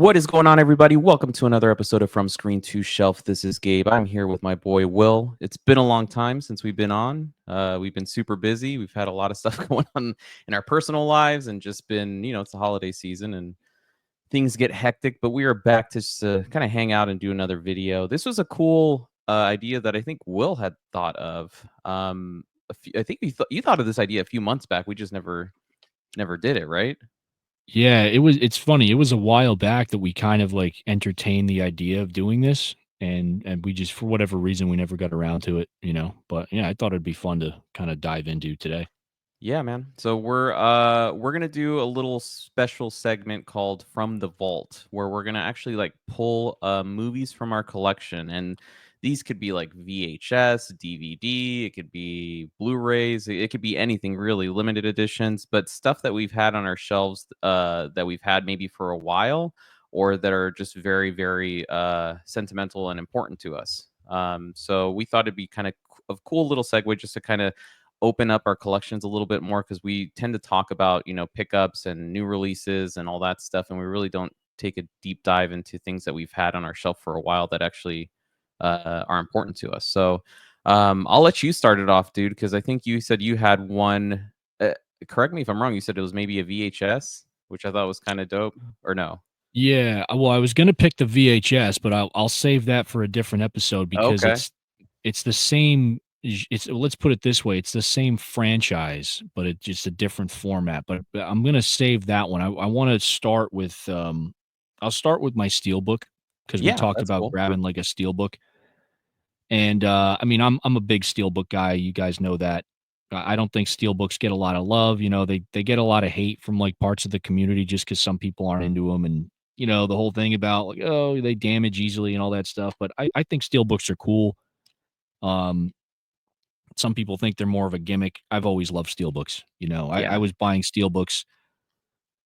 What is going on, everybody? Welcome to another episode of From Screen to Shelf. This is Gabe. I'm here with my boy Will. It's been a long time since we've been on. We've been super busy. We've had a lot of stuff going on in our personal lives, and just been, it's the holiday season and things get hectic. But we are back to just kind of hang out and do another video. This was a cool idea that I think Will had thought of. I think you thought of this idea a few months back. We just never did it, right? Yeah, it's funny. It was a while back that we kind of like entertained the idea of doing this and we just for whatever reason we never got around to it. But yeah, I thought it'd be fun to kind of dive into today. Yeah, man. So we're gonna do a little special segment called From the Vault, where we're gonna actually like pull movies from our collection, and these could be like VHS, DVD, it could be Blu-rays, it could be anything really, limited editions, but stuff that we've had on our shelves that we've had maybe for a while, or that are just very, very sentimental and important to us. So we thought it'd be kind of a cool little segue just to kind of open up our collections a little bit more, because we tend to talk about pickups and new releases and all that stuff, and we really don't take a deep dive into things that we've had on our shelf for a while that actually are important to us. So I'll let you start it off, dude, because I think you said you had one. Correct me if I'm wrong, you said it was maybe a VHS, which I thought was kind of dope, or no? Yeah, well, I was gonna pick the VHS, but I'll save that for a different episode because Okay. it's the same. It's let's put it this way: it's the same franchise, but it's just a different format. But I'm gonna save that one. I want to start with I'll start with my steelbook because we Yeah, talked that's about cool. grabbing like a steelbook. And, I mean, I'm a big steelbook guy, you guys know that. I don't think steelbooks get a lot of love, they get a lot of hate from, like, parts of the community just because some people aren't into them, and, the whole thing about, like, "Oh, they damage easily," and all that stuff, but I think steelbooks are cool. Um, some people think they're more of a gimmick. I've always loved steelbooks, I Yeah. was buying steelbooks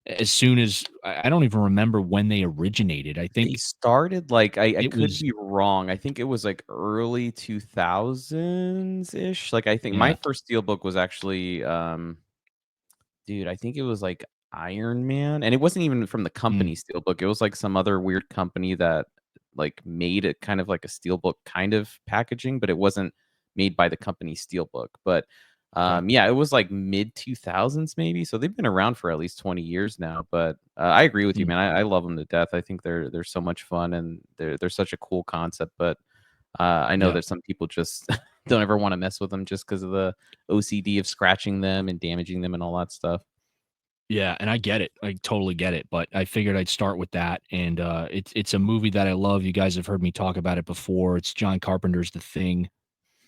as soon as I don't even remember when they originated. I They think started, like, I it could was be wrong. I think it was, like, early 2000s-ish. Like, I think my yeah, first steelbook was actually, dude, I think it was, like, Iron Man, and it wasn't even from the mm, company steelbook. It was, like, some other weird company that, like, made it kind of like a steelbook kind of packaging, but it wasn't made by the company steelbook. But, okay, yeah, it was, like, mid-2000s maybe, so they've been around for at least 20 years now. But, I agree with you, mm, man. I love them to death. I think they're so much fun, and they're such a cool concept. But I know yeah. that some people just don't ever wanna mess with them just because of the OCD of scratching them and damaging them and all that stuff. Yeah, and I get it. I totally get it, but I figured I'd start with that, and, it's a movie that I love. You guys have heard me talk about it before. It's John Carpenter's The Thing,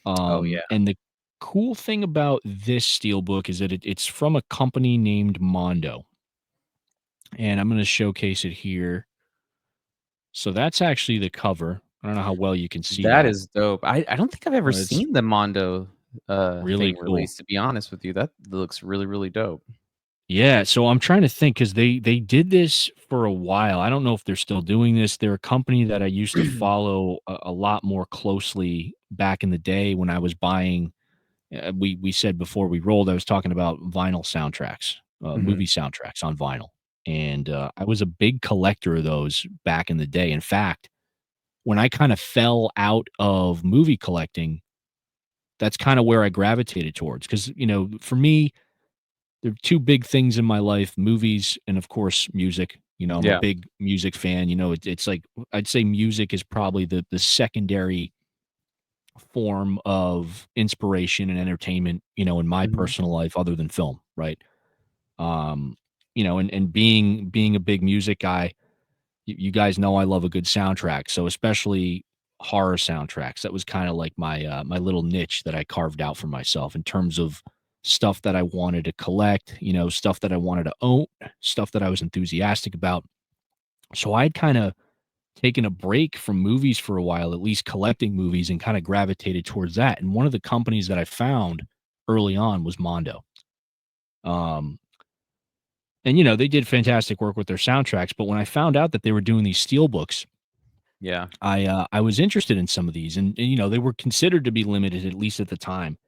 Oh, yeah. and the cool thing about this steelbook is that it's from a company named Mondo, and I'm gonna showcase it here. So that's actually the cover. I don't know how well you can see That that, is dope. I don't think I've ever but it's seen the Mondo, really thing cool. released, to be honest with you. That looks really, really dope. Yeah, so I'm trying to think because they did this for a while. I don't know if they're still doing this. They're a company that I used to follow a lot more closely back in the day when I was buying. We said before we rolled, I was talking about vinyl soundtracks, Mhm. movie soundtracks on vinyl, and I was a big collector of those back in the day. In fact, when I kind of fell out of movie collecting, that's kind of where I gravitated towards because for me there are 2 big things in my life, movies and, of course, music. I'm a Yeah. big music fan, it's like I'd say music is probably the secondary form of inspiration and entertainment, in my Mhm. personal life other than film, right? Um, and being a big music guy, you guys know I love a good soundtrack, so especially horror soundtracks. That was kinda like my little niche that I carved out for myself in terms of stuff that I wanted to collect, stuff that I wanted to own, stuff that I was enthusiastic about. So I'd kinda taken a break from movies for a while, at least collecting movies, and kinda gravitated towards that, and one of the companies that I found early on was Mondo. Um, and, they did fantastic work with their soundtracks, but when I found out that they were doing these steelbooks, Yeah. I was interested in some of these, and they were considered to be limited at least at the time,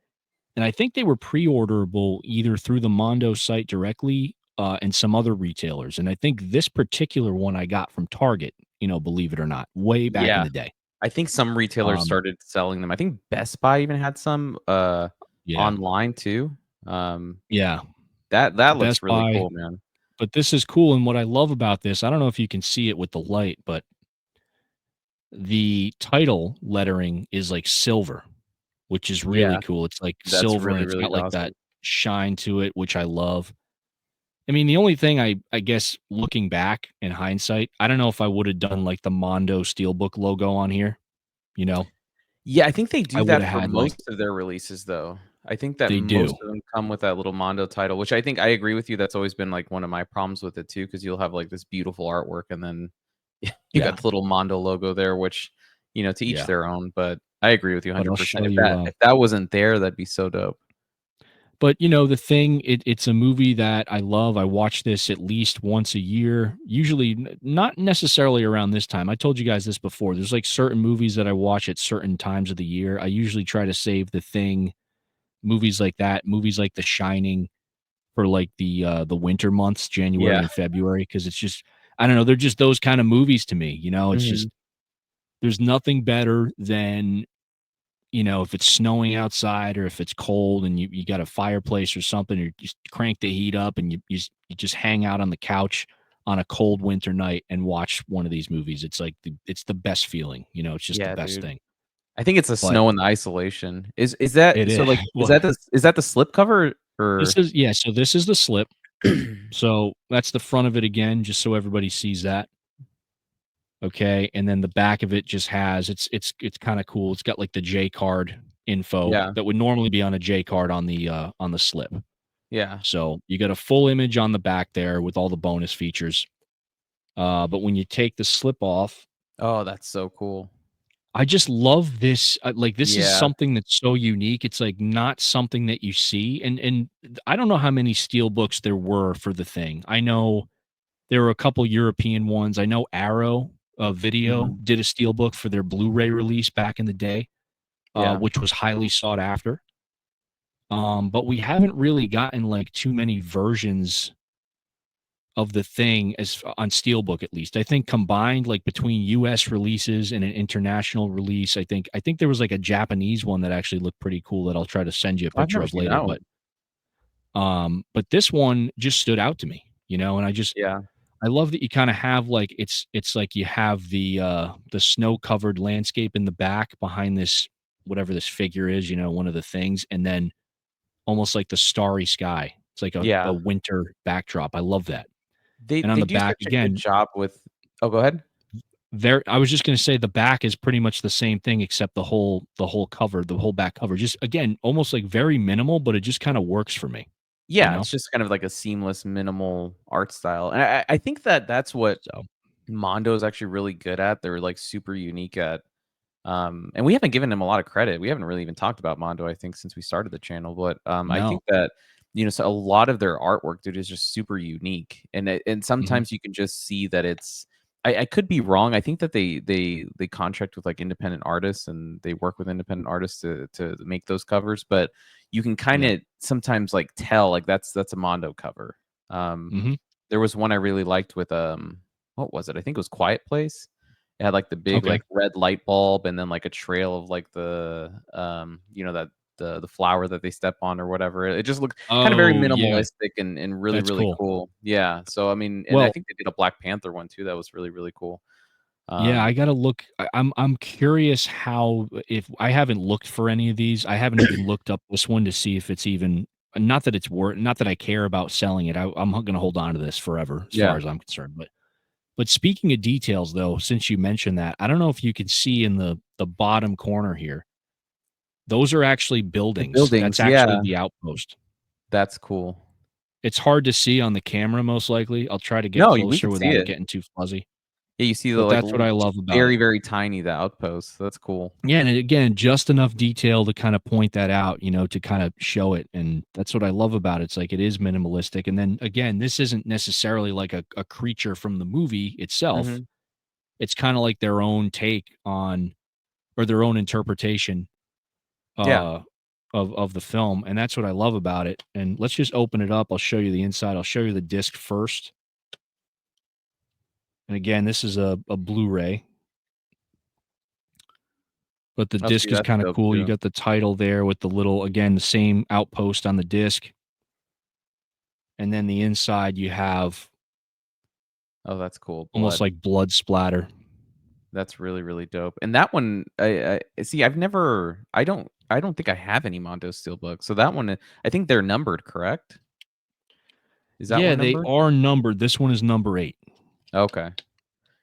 and I think they were pre-orderable either through the Mondo site directly, and some other retailers. And I think this particular one I got from Target, believe it or not, way back in Yeah. the day. I think some retailers Um, started selling them. I think Best Buy even had some, yeah, online too. Um, yeah, that looks Best really Buy. cool, man. But this is cool. And what I love about this, I don't know if you can see it with the light, but the title lettering is like silver, which is really Yeah, cool. It's like that's silver and really, it's really got like that awesome. shine to it, which I love. I mean, the only thing I guess looking back in hindsight, I don't know if I would have done like the Mondo Steelbook logo on here, you know? Yeah, I think they I do would that have for had like most of their releases, though. I think that they most do. of them come with that little Mondo title, which I think I agree with you, that's always been, like, one of my problems with it too, because 'cause you'll have, like, this beautiful artwork and then you Yeah, got the little Mondo logo there, which, to each yeah. their own, but I agree with you But I'll 100%. show If you, that if that wasn't there, that'd be so dope. but, the thing, it's a movie that I love. I watch this at least once a year, usually not necessarily around this time. I told you guys this before. There's like certain movies that I watch at certain times of the year. I usually try to save The Thing, movies like that, movies like The Shining for like the winter months, January Yeah. and February, because it's just I don't know, they're just those kind of movies to me. It's Mhm. just there's nothing better than if it's snowing outside or if it's cold and you got a fireplace or something, or you just crank the heat up and you just hang out on the couch on a cold winter night and watch one of these movies. It's like it's the best feeling. It's just the Yeah, best dude. thing. I think it's the But snow and the isolation. Is that it so, is like, well, is that the slip cover this or is yeah. So this is the slip. So that's the front of it again, just so everybody sees that. Okay, and then the back of it just has it's kinda cool. It's got, like, the J card info Yeah, that would normally be on a J card on the slip. yeah. So, you get a full image on the back there with all the bonus features. But when you take the slip off, Oh, that's so cool. I just love this, like, this is Yeah. something that's so unique. It's, like, not something that you see, and I don't know how many steel books there were for the thing. I know there were a couple European ones. I know Arrow, Video Mhm. did a steelbook for their Blu-ray release back in the day, Yeah. which was highly sought after. But we haven't really gotten like too many versions of the thing as on steelbook at least. I think combined like between US releases and an international release, I think there was like a Japanese one that actually looked pretty cool that I'll try to send you a I've picture never of seen later, that but one. this one just stood out to me, and Yeah. I love that you kinda have, like it's like you have the snow-covered landscape in the back behind this whatever this figure is, one of the things, and then almost like the starry sky. It's like a Yeah. winter backdrop. I love that. They And on they the do back, such a good again, job with Oh, go ahead. there I was just gonna say the back is pretty much the same thing except the whole cover, the whole back cover. Just, again, almost, like, very minimal, but it just kinda works for me, you Yeah, know? it's just kind of like a seamless, minimal art style, and I think that that's what So, Mondo is actually really good at. They're, like, super unique at, and we haven't given them a lot of credit. We haven't really even talked about Mondo, I think, since we started the channel, but, I no. think that, so a lot of their artwork, dude, is just super unique, and Mhm. sometimes you can just see that it's I could be wrong. I think that they contract with, like, independent artists, and they work with independent artists to make those covers, but you can Yeah. kinda sometimes, like, tell, like, that's a Mondo cover. Um, Mhm. there was one I really liked with, what was it? I think it was Quiet Place. It had, like, the big, Okay. like, red light bulb and then, like, a trail of, like, that the flower that they step on or whatever. It just looked kinda very Oh, yeah. minimalistic and really, That's really cool. cool. Yeah, so, I mean, and I Well, think they did a Black Panther one too that was really, really cool. yeah, I Um gotta look. I'm curious how if I haven't looked for any of these. I haven't even looked up this one to see if it's even not that it's worth not that I care about selling it. I'm gonna hold on to this forever as far Yeah. as I'm concerned. But speaking of details though, since you mentioned that, I don't know if you can see in the bottom corner here. Those are actually The buildings. That's buildings, actually yeah. the outpost. That's cool. It's hard to see on the camera most likely. I'll try to get No, we closer could see without it it. getting too fuzzy. Yeah, you see the, But like, that's what I just love about very, it. very tiny, the outpost. That's cool. Yeah, and again, just enough detail to kinda point that out, to kinda show it, and that's what I love about it. It's like it is minimalistic, and then again, this isn't necessarily like a creature from the movie itself. Mhm. It's kinda like their own take on or their own interpretation, Yeah. uh, of the film, and that's what I love about it. And let's just open it up. I'll show you the inside. I'll show you the disc first. And again, this is a Blu-ray, but the Oh, see, disc is that's kind of dope cool. You too. got the title there with the little, again, the same outpost on the disc, and then the inside you have Oh, that's cool. almost Blood. like blood splatter. That's really, really dope. And that one, I see. I've never. I don't think I have any Mondo Steelbook. So that one, I think they're numbered, correct? Is that Yeah, one they numbered? are numbered. This one is number 8. Okay.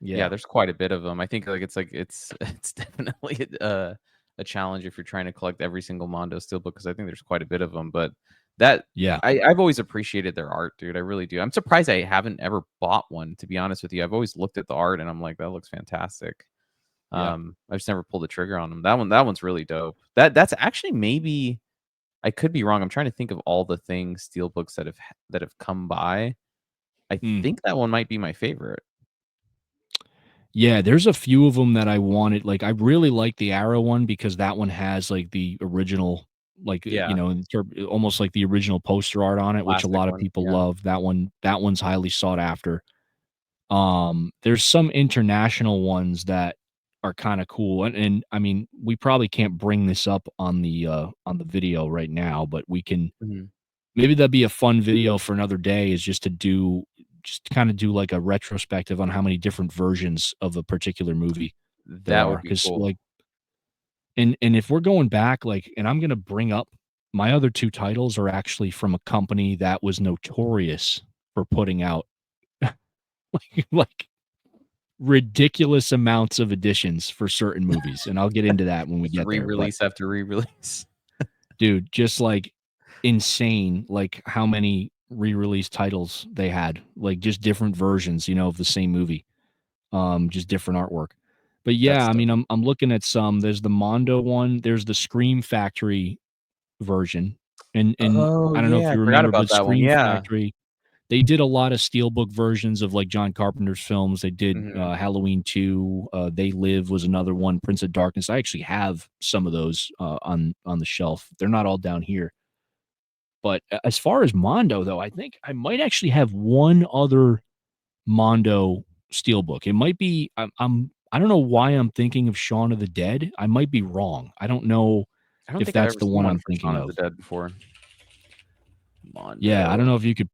Yeah, Yeah, there's quite a bit of them. I think it's it's definitely a challenge if you're trying to collect every single Mondo Steelbook because I think there's quite a bit of them. But that yeah, I've always appreciated their art, dude. I really do. I'm surprised I haven't ever bought one. To be honest with you, I've always looked at the art and I'm like, that looks fantastic. yeah. I just never pulled the trigger on them. That one's really dope. That's actually maybe I could be wrong. I'm trying to think of all the things steelbooks that have come by. I Mm. think that one might be my favorite. Yeah, there's a few of them that I wanted. Like, I really like the Arrow one because that one has, like, the original, like, Yeah, almost like the original poster art on it, which a classic lot of one. people Yeah. love. That one's highly sought after. There's some international ones that are kinda cool, and, I mean, we probably can't bring this up on the video right now, but we can Mhm. maybe that'd be a fun video for another day is just kinda do, like, a retrospective on how many different versions of a particular movie there That would are. be Because cool. like and if we're going back, like and I'm gonna bring up my other 2 titles are actually from a company that was notorious for putting out, like, ridiculous amounts of editions for certain movies, and I'll get into that when we Just get there, but re-release after re-release. dude, just, like, insane, like, how many re-release titles they had, like, just different versions, of the same movie, just different artwork. But, yeah, That's I dope. mean, I'm looking at some. There's the Mondo one, there's the Scream Factory version, and Oh, I don't know if yeah, I you forgot remember, about but that one. Scream Yeah. Factory, they did a lot of steelbook versions of, like, John Carpenter's films. They did, Mhm. Halloween 2, They Live was another one, Prince of Darkness. I actually have some of those, on the shelf. They're not all down here. But as far as Mondo, though, I think I might actually have one other Mondo steelbook. It might be I don't know why I'm thinking of Shaun of the Dead. I might be wrong. I don't know I don't if think I've that's ever the seen one one I'm for thinking Shaun of of. the Dead before. Yeah, I don't Mondo. know if you could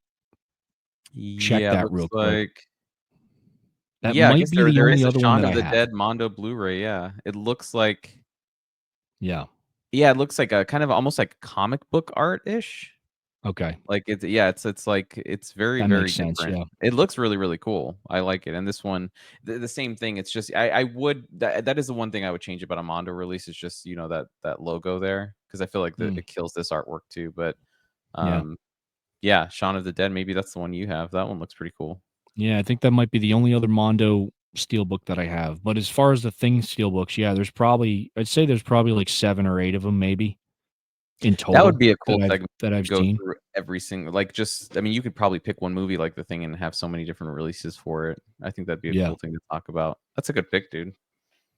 check Yeah, that looks real quick. like That yeah, I might guess be the there only is a other one Shaun that of I the have. Dead Mondo Blu-ray, yeah. It looks like Yeah. yeah, it looks like a kind of almost like comic book art-ish. Okay. Like, yeah, it's like it's very, That very makes sense. different. Yeah. It looks really, really cool. I like it, and this one, the same thing, it's just I would that is the one thing I would change about a Mondo release is just, that logo there because I feel like that Mm, it kills this artwork too, but, yeah. um, yeah, Shaun of the Dead, maybe that's the one you have. That one looks pretty cool. Yeah, I think that might be the only other Mondo steelbook that I have. But as far as the Thing steelbooks, yeah, I'd say there's probably like 7 or 8 of them maybe in That would total be a that cool I've segment that to I've go seen. through every single like, just I mean, you could probably pick one movie like The Thing and have so many different releases for it. I think that'd be a Yeah. cool thing to talk about. That's a good pick, dude.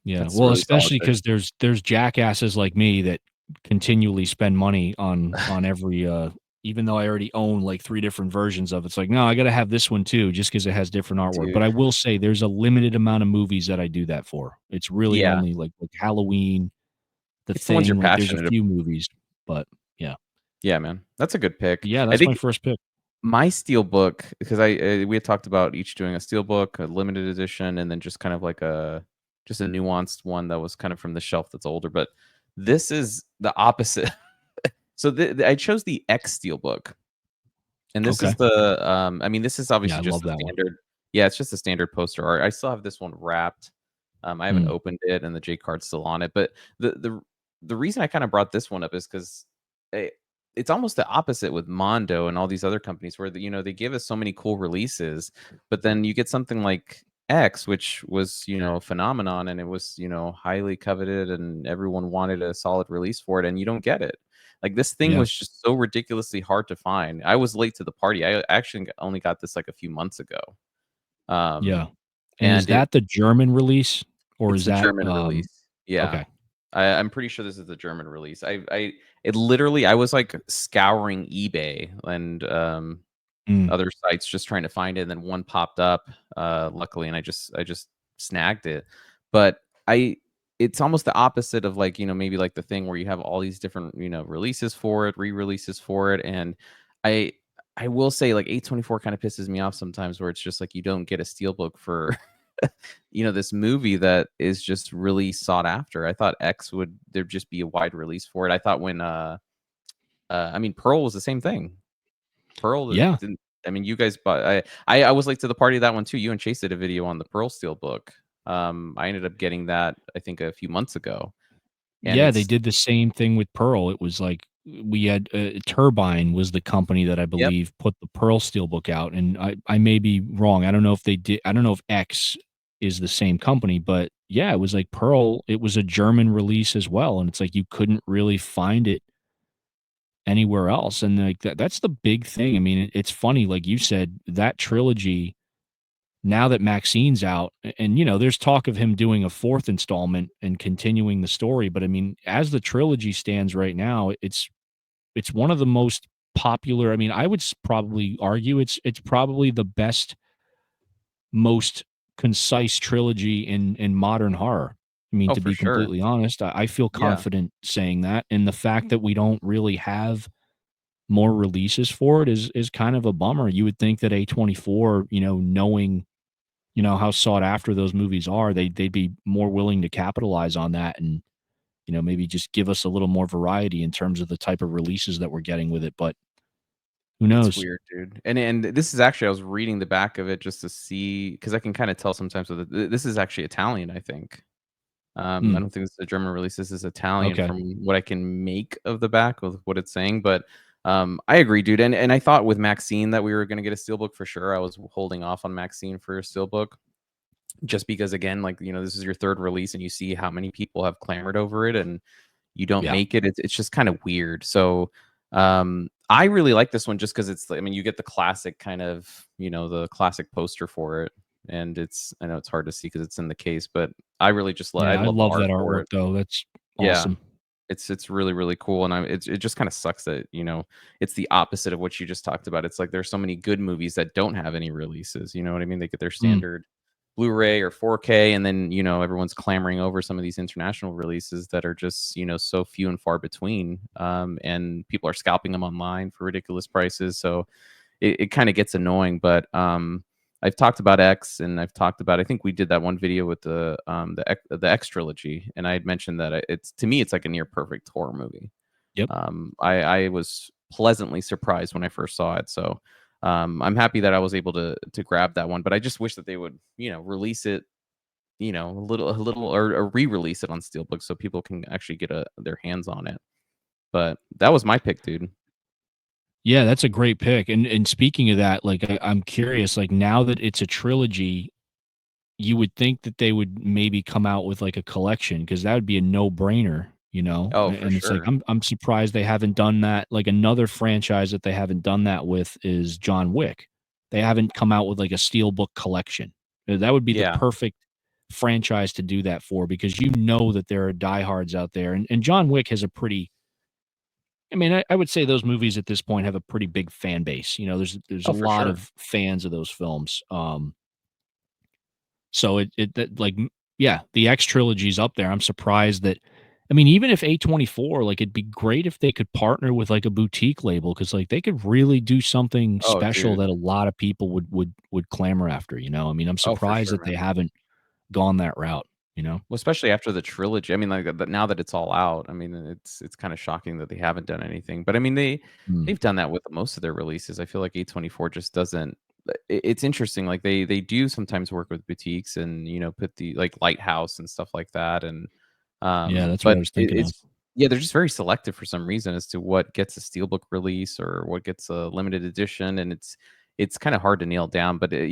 Yeah. That's a Well, really solid especially pick. because there's jackasses like me that continually spend money on every even though I already own like 3 different versions of it. It's like, "No, I gotta have this one too just because it has different artwork." But Dude. I will say there's a limited amount of movies that I do that for. It's really Yeah. only like Halloween, The It's the ones you're Thing, like there's a passionate about. few movies, but yeah. Yeah, man. That's a good pick. Yeah, I that's my think first pick. my steelbook because we had talked about each doing a steelbook, a limited edition, and then just kind of like a nuanced one that was kind of from the shelf that's older, but this is the opposite. So, I chose the X steelbook. And this is Okay. I mean, this is Yeah, I obviously just love a that one. standard yeah, it's just a standard poster art. I still have this one wrapped. I haven't Mm, opened it and the J card's still on it, but the reason I kinda brought this one up is 'cause it's almost the opposite with Mondo and all these other companies where they give us so many cool releases, but then you get something like X, which was, a phenomenon and it was, highly coveted and everyone wanted a solid release for it, and you don't get it. Like, this thing yeah, was just so ridiculously hard to find. I was late to the party. I actually only got this, like, a few months ago. yeah. Um, And is and that the German release or it's is the that, German release. Yeah. okay. I'm pretty sure this is the German release. It literally, I was like scouring eBay and Mm. other sites just trying to find it, and then one popped up, luckily, and I just snagged it. But I it's almost the opposite of like, maybe like the thing where you have all these different, releases for it, re-releases for it. And I I will say like A24 kind of pisses me off sometimes where it's just like you don't get a steelbook for this movie that is just really sought after. I thought X would there'd just be a wide release for it. I thought when I mean Pearl was the same thing. Pearl Yeah. didn't I mean, you guys bought I was late to the party of that one too. You and Chase did a video on the Pearl Steelbook. I ended up getting that, I think, a few months ago, and Yeah, they it's did the same thing with Pearl. It was like we had Turbine was the company that I yep. believe put the Pearl Steelbook out, and I may be wrong. I don't know if they did. I don't know if X is the same company, but yeah, it was like Pearl. It was a German release as well, and it's like you couldn't really find it anywhere else. And like that's the big thing. I mean, it's funny, like you said, that trilogy. Now that Maxine's out, and there's talk of him doing a fourth installment and continuing the story. But I mean, as the trilogy stands right now, it's one of the most popular. I mean, I would probably argue it's probably the best, most concise trilogy in modern horror. I mean, Oh, to for be sure. completely honest, I feel Yeah, confident saying that. And the fact that we don't really have more releases for it is kind of a bummer. You would think that A24, knowing how sought after those movies are, they'd be more willing to capitalize on that and, maybe just give us a little more variety in terms of the type of releases that we're getting with it. But who it's knows? weird, dude. And this is actually I was reading the back of it just to see because I can kinda tell sometimes with it this is actually Italian, I think. I Hmm. don't think this is a German release. This is Italian Okay. from what I can make of the back of what it's saying. But I agree, dude. And I thought with Maxine that we were gonna get a steelbook for sure. I was holding off on Maxine for a steelbook just because again, like, this is your third release and you see how many people have clamored over it and you don't Yeah. make it. It's just kind of weird. So I really like this one just because I mean, you get the classic kind of, the classic poster for it. And I know it's hard to see because it's in the case, but I really just I Yeah. I love the love art that for artwork it. though. That's Yeah. awesome. It's really, really cool, and it just kinda sucks that, it's the opposite of what you just talked about. It's like there's so many good movies that don't have any releases, you know what I mean? They get their Mm. standard Blu-ray or 4K, and then, everyone's clamoring over some of these international releases that are just, so few and far between, and people are scalping them online for ridiculous prices, so it kinda gets annoying, but, I've talked about X, and I've talked about I think we did that one video with the X trilogy, and I had mentioned that it's to me, it's like a near perfect horror movie. Yep. I was pleasantly surprised when I first saw it, so, I'm happy that I was able to grab that one, but I just wish that they would, release it, a little or re-release it on Steelbook so people can actually get their hands on it. But that was my pick, dude. Yeah, that's a great pick. And speaking of that, like I'm curious, like now that it's a trilogy, you would think that they would maybe come out with like a collection because that would be a no-brainer, Oh, for And it's like sure. I'm surprised they haven't done that. Like another franchise that they haven't done that with is John Wick. They haven't come out with like a steelbook collection. That would be the Yeah. perfect franchise to do that for because you know that there are diehards out there. And John Wick has a pretty I mean, I would say those movies at this point have a pretty big fan base. There's a Oh, for lot sure. of fans of those films. So it that like yeah, the X trilogy's up there. I'm surprised that I mean, even if A24, like it'd be great if they could partner with like a boutique label because like they could really do something Oh, special dude. that a lot of people would clamor after. I mean, I'm Oh, for surprised sure, that they man. haven't gone that route. Well, especially after the trilogy. I mean, like, now that it's all out, I mean, it's kinda shocking that they haven't done anything, but, I mean, Mm. they've done that with most of their releases. I feel like A24 just doesn't it's interesting, like, they do sometimes work with boutiques and, put the like, Lighthouse and stuff like that, and, Yeah, that's what but I was thinking of. it's yeah, they're just very selective for some reason as to what gets a steelbook release or what gets a limited edition, and it's kinda hard to nail down, but, the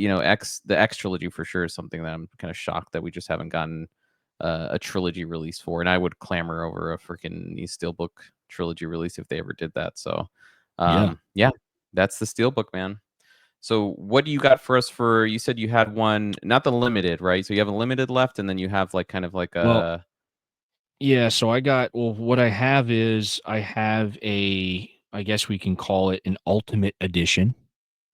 X trilogy for sure is something that I'm kinda shocked that we just haven't gotten, a trilogy release for, and I would clamor over a freaking steelbook trilogy release if they ever did that, so, Yeah. yeah, that's the steelbook, man. So, what do you got for us for you said you had one not the limited, right? So you have a limited left, and then you have, like, kind of like Well, a Yeah, so what I have is I have I guess we can call it an ultimate edition,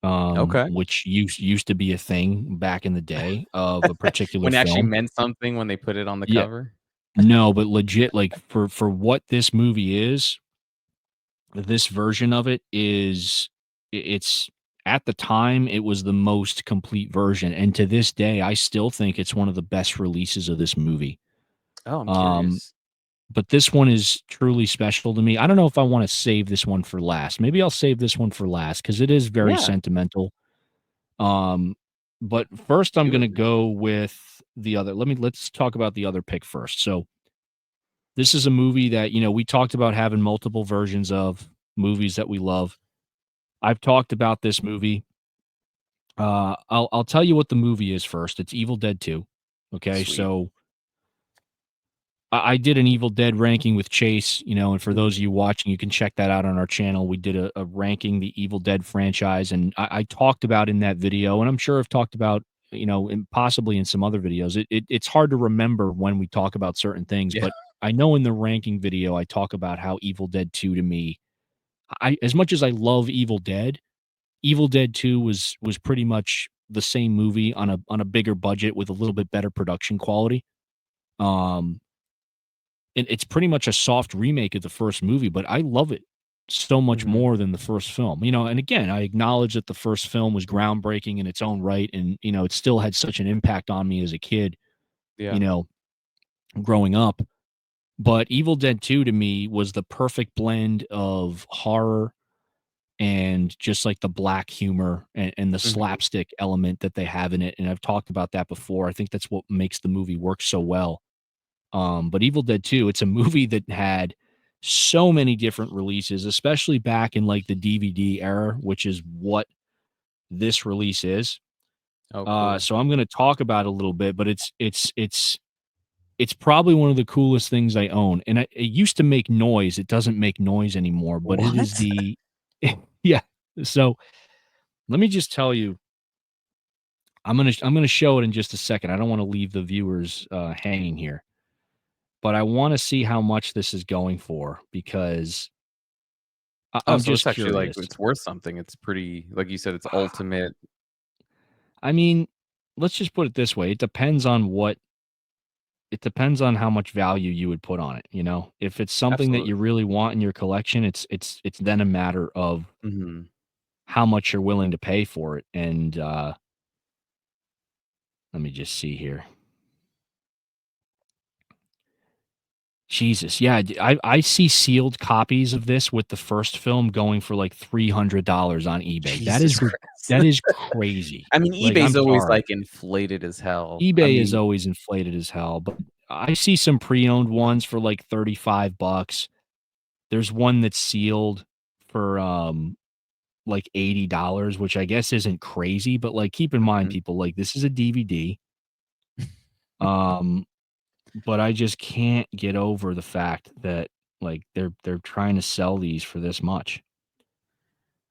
Okay. which used to be a thing back in the day of a particular When it actually film. meant something when they put it on the Yeah. cover? No, but legit, like, for what this movie is, this version of it is it's at the time, it was the most complete version, and to this day, I still think it's one of the best releases of this movie. Oh, I'm Um, curious. but this one is truly special to me. I don't know if I wanna save this one for last. Maybe I'll save this one for last because it is very Yeah, sentimental. Um, but first, I'm do gonna it. go with the other let's talk about the other pick first. So, this is a movie that, we talked about having multiple versions of movies that we love. I've talked about this movie. I'll tell you what the movie is first. It's Evil Dead 2. Okay, Sweet. so I did an Evil Dead ranking with Chase, and for those Mhm. of you watching, you can check that out on our channel. We did a ranking the Evil Dead franchise, and I talked about in that video, and I'm sure I've talked about, and possibly in some other videos. It's hard to remember when we talk about certain things, Yeah. but I know in the ranking video I talk about how Evil Dead 2 to me, I as much as I love Evil Dead 2 was pretty much the same movie on a bigger budget with a little bit better production quality. Um, and it's pretty much a soft remake of the first movie, but I love it so much Mhm. more than the first film. And again, I acknowledge that the first film was groundbreaking in its own right, and it still had such an impact on me as a kid, you Yeah. know, growing up. But Evil Dead 2 to me was the perfect blend of horror and just like the black humor and the Mhm. slapstick element that they have in it. And I've talked about that before. I think that's what makes the movie work so well. But Evil Dead 2, it's a movie that had so many different releases, especially back in like the DVD era, which is what this release is. Oh, cool. So I'm going to talk about it a little bit, but it's probably one of the coolest things I own. And it used to make noise. It doesn't make noise anymore, but it is What? yeah. So let me just tell you, I'm gonna show it in just a second. I don't want to leave the viewers hanging here, but I want to see how much this is going for because Oh, I'm so just it's actually, like, curious. it's worth something. It's pretty like you said, it's Ah, ultimate. I mean, let's just put it this way: it depends on how much value you would put on it. If it's something that Absolutely. you really want in your collection, it's then a matter of Mhm. how much you're willing to pay for it. And let me just see here. Jesus, yeah, I see sealed copies of this with the first film going for like $300 on eBay. Jesus That Christ. is crazy. I mean, Like, I'm eBay's always, sorry. like, inflated as hell. I eBay is mean always inflated as hell, but I see some pre-owned ones for like 35 bucks. There's one that's sealed for like $80, which I guess isn't crazy, but like keep in mind mhm. people, like this is a DVD. Um But I just can't get over the fact that, like, they're trying to sell these for this much.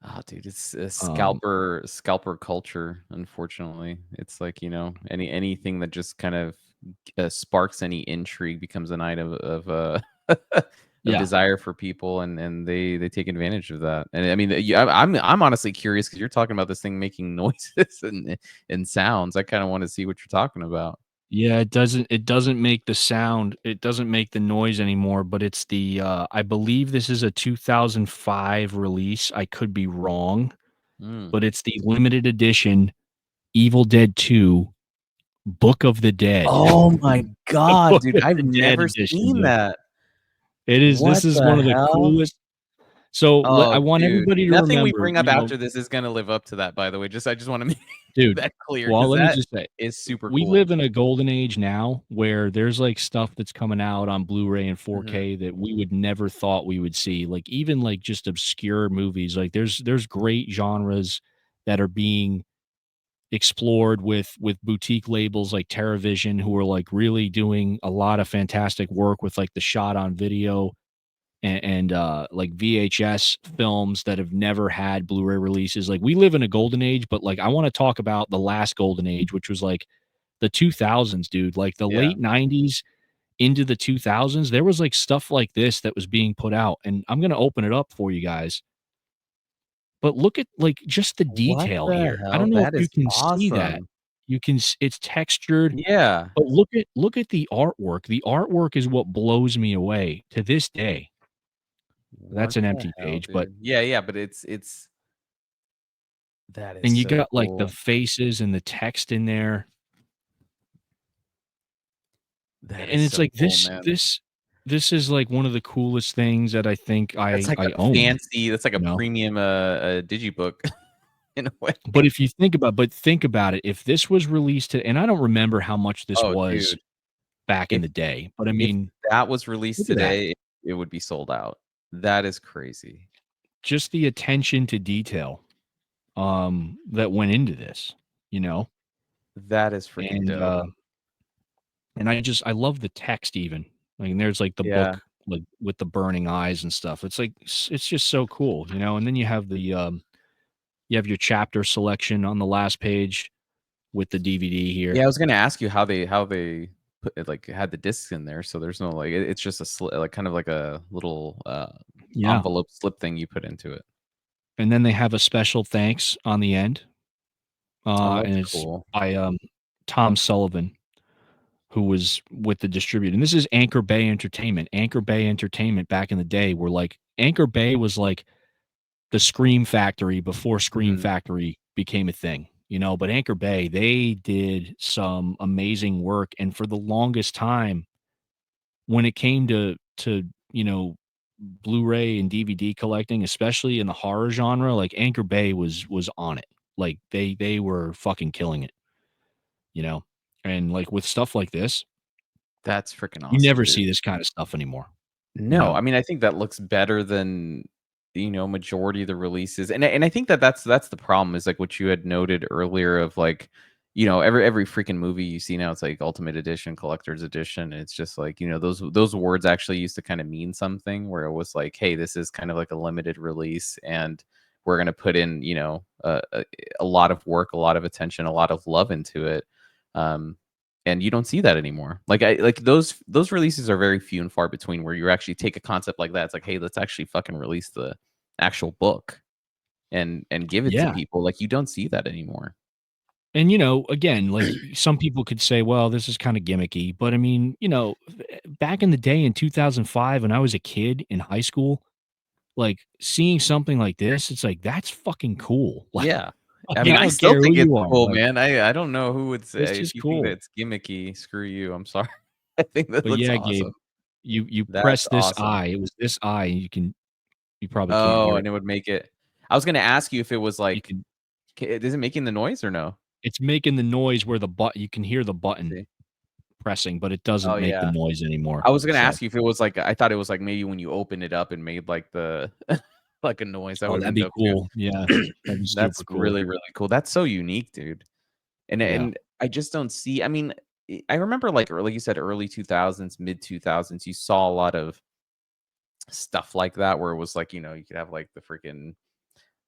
Oh, dude, it's a Um, scalper culture, unfortunately. It's like, anything that just kind of, sparks any intrigue becomes an item of, of yeah. desire for people, and they take advantage of that. And I mean, I'm honestly curious because 'cause you're talking about this thing making noises and sounds. I kinda wanna see what you're talking about. Yeah, it doesn't make the sound, it doesn't make the noise anymore, but it's I believe this is a 2005 release, I could be wrong, Mm. but it's the limited edition Evil Dead 2 Book of the Dead. Oh my The god, Book dude, of I've the Dead never edition, seen dude. that. This What is the one of the hell? coolest. So, I Oh, want dude. everybody to Nothing we remember, bring up after this is gonna live up to that, by the way. I just wanna make dude, that clear well, because let me that just say, is super we cool. live in a golden age now where there's, like, stuff that's coming out on Blu-ray and Mhm. 4K that we would never thought we would see, like, even, like, just obscure movies, like, there's great genres that are being explored with boutique labels like TerraVision who are, like, really doing a lot of fantastic work with, like, the shot on video and like VHS films that have never had Blu-ray releases. Like we live in a golden age, but like I want to talk about the last golden age, which was like the 2000s, dude. Like the Yeah. late 90s into the 2000s, there was like stuff like this that was being put out. And I'm going to open it up for you guys. But look at like just the What detail the here. I hell? don't know if That you is can see that. awesome. You can it's textured, Yeah. but look at the artwork. The artwork is what blows me away to this day. That's What an the empty hell, page, but dude? Yeah, yeah, but it's that is and you so got like the cool. faces and the text in there. That is And it's so like cool, man. this is like one of the coolest things that I think That's like I a own, fancy that's like a you know? premium, digibook in a way. But if you think about it, if this was released to and I don't remember how much this Oh, was dude. back in If the day, but I if mean, that was released look at that. today, it would be sold out. That is crazy. Just the attention to detail, that went into this, you know? That is freaking And, dope. I love the text even. Like, and there's, like, the Yeah. book, like, with the burning eyes and stuff. It's like it's just so cool, you know? And then you have your chapter selection on the last page with the DVD Yeah, here. I was gonna ask you how they put it, like, had the discs in there, so there's no, like it's just a like, kind of like a little, Yeah. envelope slip thing you put into it. And then they have a special thanks on the end, Oh, that's and it's cool. by, Tom Sullivan, who was with the distributor, and this is Anchor Bay Entertainment. Anchor Bay Entertainment back in the day were like Anchor Bay was like the Scream Factory before Scream Mhm. Factory became a thing, you know, but Anchor Bay, they did some amazing work, and for the longest time, when it came to, you know, Blu-ray and DVD collecting, especially in the horror genre, like Anchor Bay was on it. Like they were fucking killing it, you know? And like with stuff like this, That's freaking you awesome, never dude. see this kind of stuff anymore, you No, know? I mean, I think that looks better than, majority of the releases, and I think that that's the problem is, like, what you had noted earlier of, like, every freaking movie you see now, it's like Ultimate Edition, Collector's Edition, and it's just like, those words actually used to kinda mean something where it was like, "Hey, this is kind of like a limited release, and we're gonna put in, a lot of work, a lot of attention, a lot of love into it." Um and you don't see that anymore. Like those releases are very few and far between where you actually take a concept like that. It's like, hey, let's actually fucking release the actual book and give it to Yeah. people. Like you don't see that anymore. And, you know, again, like some people could say, well, this is kind of gimmicky, but I mean, you know, back in the day in 2005 when I was a kid in high school, like seeing something like this, it's like that's fucking cool. Yeah. I Like mean, I I don't still care who think it's you are. cool, Like man. I don't know who would it's say if just you think that cool. it's gimmicky, screw you. I'm sorry. I think that But looks yeah, Gabe, awesome. you That's press this awesome. eye. It was this eye, and you probably can't Oh, hear and it. it would make it I was gonna ask you if it was You like can is it making the noise or no? it's making the noise where you can hear the Let's button see. pressing, but it Oh doesn't make the yeah. noise I anymore. was gonna So, ask you if it was like I thought it was like maybe when you open it up and made like the like a noise. That oh, would've that'd been be dope cool. Yeah, too. that'd be That's super cool. really, really cool. That's so unique, dude. And Yeah. and I just don't see I mean, I remember like you said, early 2000s, mid 2000s, you saw a lot of stuff like that where it was like, you could have like the freaking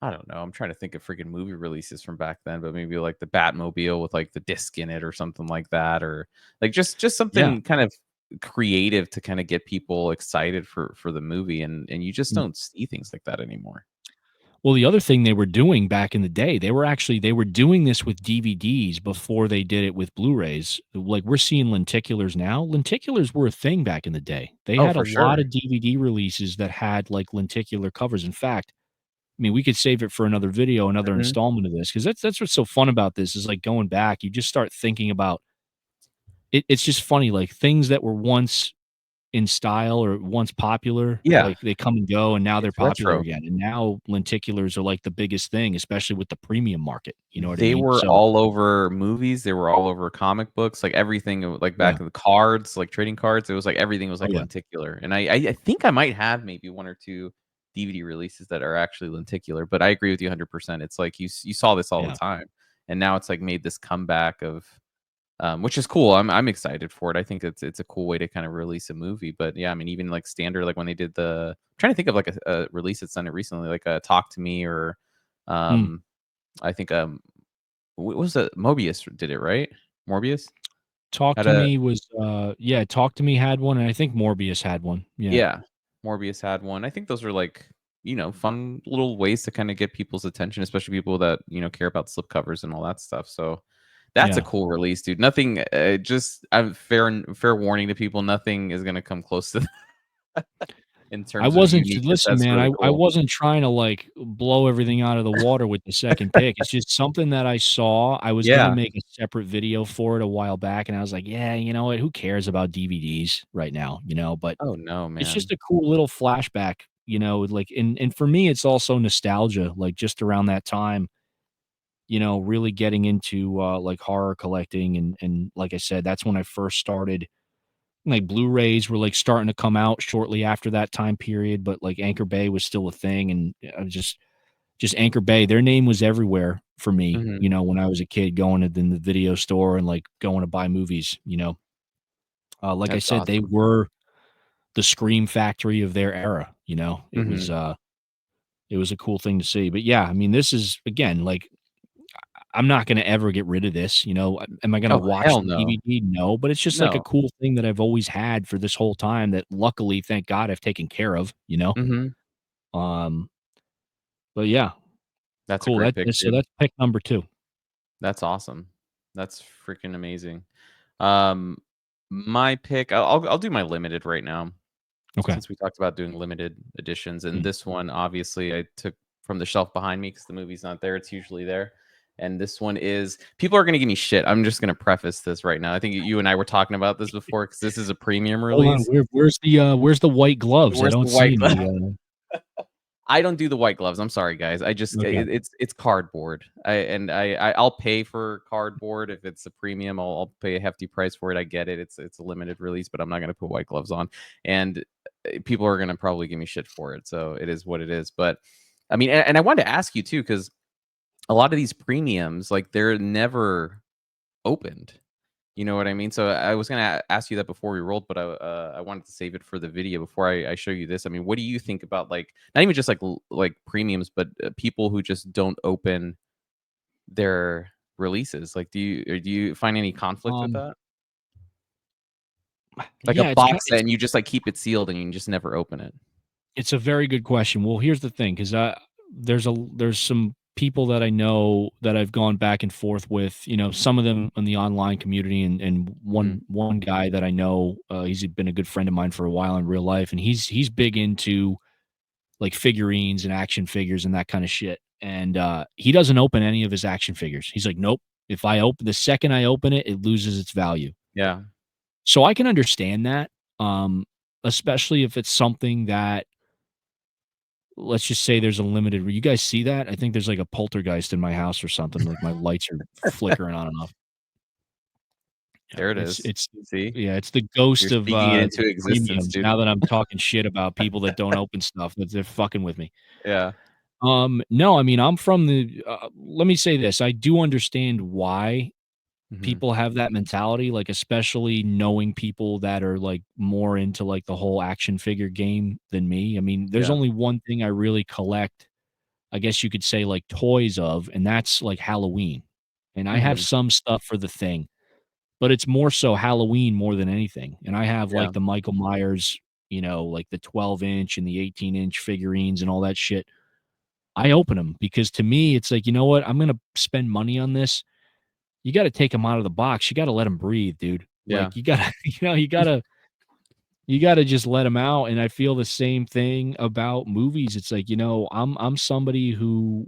I don't know. I'm trying to think of freaking movie releases from back then, but maybe like the Batmobile with like the disc in it or something like that, or like just Yeah. something kind of creative to kind of get people excited for the movie, and you just Mm. don't see things like that anymore. Well, the other thing they were doing back in the day, they were doing this with DVDs before they did it with Blu-rays. Like, we're seeing lenticulars now. Lenticulars were a thing back in the day. They Oh, had a for lot sure. of DVD releases that had, like, lenticular covers. In fact, I mean, we could save it for another video, another Mhm. installment of this, because that's what's so fun about this is, like, going back, you just start thinking about it's just funny, like, things that were once in style or once popular, Yeah, like, they come and go, and now they're it's popular retro. again, and now lenticulars are, like, the biggest thing, especially with the premium market, you know what I They mean? were So all over movies, they were all over comic books, like, everything, like, yeah. back in the cards, like, trading cards, it was like everything was, Oh, like, yeah. lenticular, and I think I might have maybe 1 or 2 DVD releases that are actually lenticular, but I agree with you 100%. It's like you saw this all the Yeah. time, and now it's, like, made this comeback of, which is cool, I'm excited for it. I think it's a cool way to kind of release a movie, but, yeah, I mean, even, like, standard, like, when they did the I'm trying to think of, like, a release that's done it recently, like, Talk to Me or, Mm. I think, what was it? Mobius did it, right? Morbius? Talk Had to a Me was, yeah, Talk to Me had one, and I think Morbius had one. Yeah. Yeah, Morbius had one. I think those are like, fun little ways to kind of get people's attention, especially people that, care about slipcovers and all that stuff. So that's a Yeah. cool release, dude. Nothing, just fair warning to people, nothing is gonna come close to in I terms of wasn't uniqueness. listen, That's man, really I cool. wasn't trying to, like, blow everything out of the water with the second pick. It's just something that I saw. I was gonna Yeah. make a separate video for it a while back, and I was like, "Yeah, you know what? Who cares about DVDs right now?" You know? But Oh no, it's just man. a cool little flashback, like and for me, it's also nostalgia, like, just around that time, really getting into, like, horror collecting and like I said, that's when I first started like, Blu-rays were, like, starting to come out shortly after that time period, but, like, Anchor Bay was still a thing, and I was just Anchor Bay, their name was everywhere for me, Mhm. when I was a kid going to the video store and, like, going to buy movies. Like I That's said, they awesome. were the scream factory of their era, Mhm. it was a cool thing to see, but yeah, I mean, this is again, like, I'm not gonna ever get rid of this, am I gonna Oh, watch hell the no. DVD? No, but it's just like a No. cool thing that I've always had for this whole time that luckily, thank God, I've taken care of? Mhm. Um, but yeah, That's a cool, great pick, so dude. that's pick number 2. That's awesome. That's freaking amazing. Um, my pick, I'll do my limited right now, Okay. since we talked about doing limited editions, and Mm. this one obviously I took from the shelf behind me because the movie's not there. It's usually there. And this one is people are gonna give me shit. I'm just gonna preface this right now. I think you and I were talking about this before because this is a premium Hold on, release. where's the white gloves? I Where's the don't see white glove? any, I don't do the white gloves. I'm sorry, guys. I just okay. it's cardboard. I'll pay for cardboard if it's a premium. I'll pay a hefty price for it. I get it. It's a limited release, but I'm not gonna put white gloves on. And people are gonna probably give me shit for it. So it is what it is. But I mean, and I wanted to ask you too, because a lot of these premiums, like they're never opened. You know what I mean? So I was gonna ask you that before we rolled, but I wanted to save it for the video before I show you this. I mean, what do you think about like not even just like like premiums, but people who just don't open their releases? Like, do you find any conflict with Um, that? Like a yeah, box set, and you just like keep it sealed, and you just never open it. it's a very good question. Well, here's the thing, 'cause, there's some people that I know that I've gone back and forth with, some of them in the online community and Hmm. one guy that I know, he's been a good friend of mine for a while in real life, and he's big into, like, figurines and action figures and that kinda shit, and, he doesn't open any of his action figures. He's like, "Nope. If I open the second I open it, it loses its value." Yeah. So I can understand that, um, especially if it's something that let's just say there's a limited you guys see that? I think there's, like, a poltergeist in my house or something, like, my lights are flickering on and off. Yeah, There it it's is. it's See, yeah, it's the you're ghost of, speaking it into existence, premiums dude. now that I'm talking shit about people that don't open stuff, that they're fucking with me. Yeah. No, I mean, I'm from the let me say this, I do understand why Hmm. people have that mentality, like, especially knowing people that are, like, more into, like, the whole action figure game than me. I mean, there's Yeah. only one thing I really collect, I guess you could say, like, toys of, and that's, like, Halloween. And I have Hmm. some stuff for The Thing, but it's more so Halloween more than anything. And I have, Yeah. like, the Michael Myers, like, the 12-inch and the 18-inch figurines and all that shit. I open them because to me, it's like, "You know what? I'm gonna spend money on this." You gotta take them out of the box. You gotta let them breathe, dude. Yeah. Like, you gotta you gotta just let them out, and I feel the same thing about movies. It's like, I'm somebody who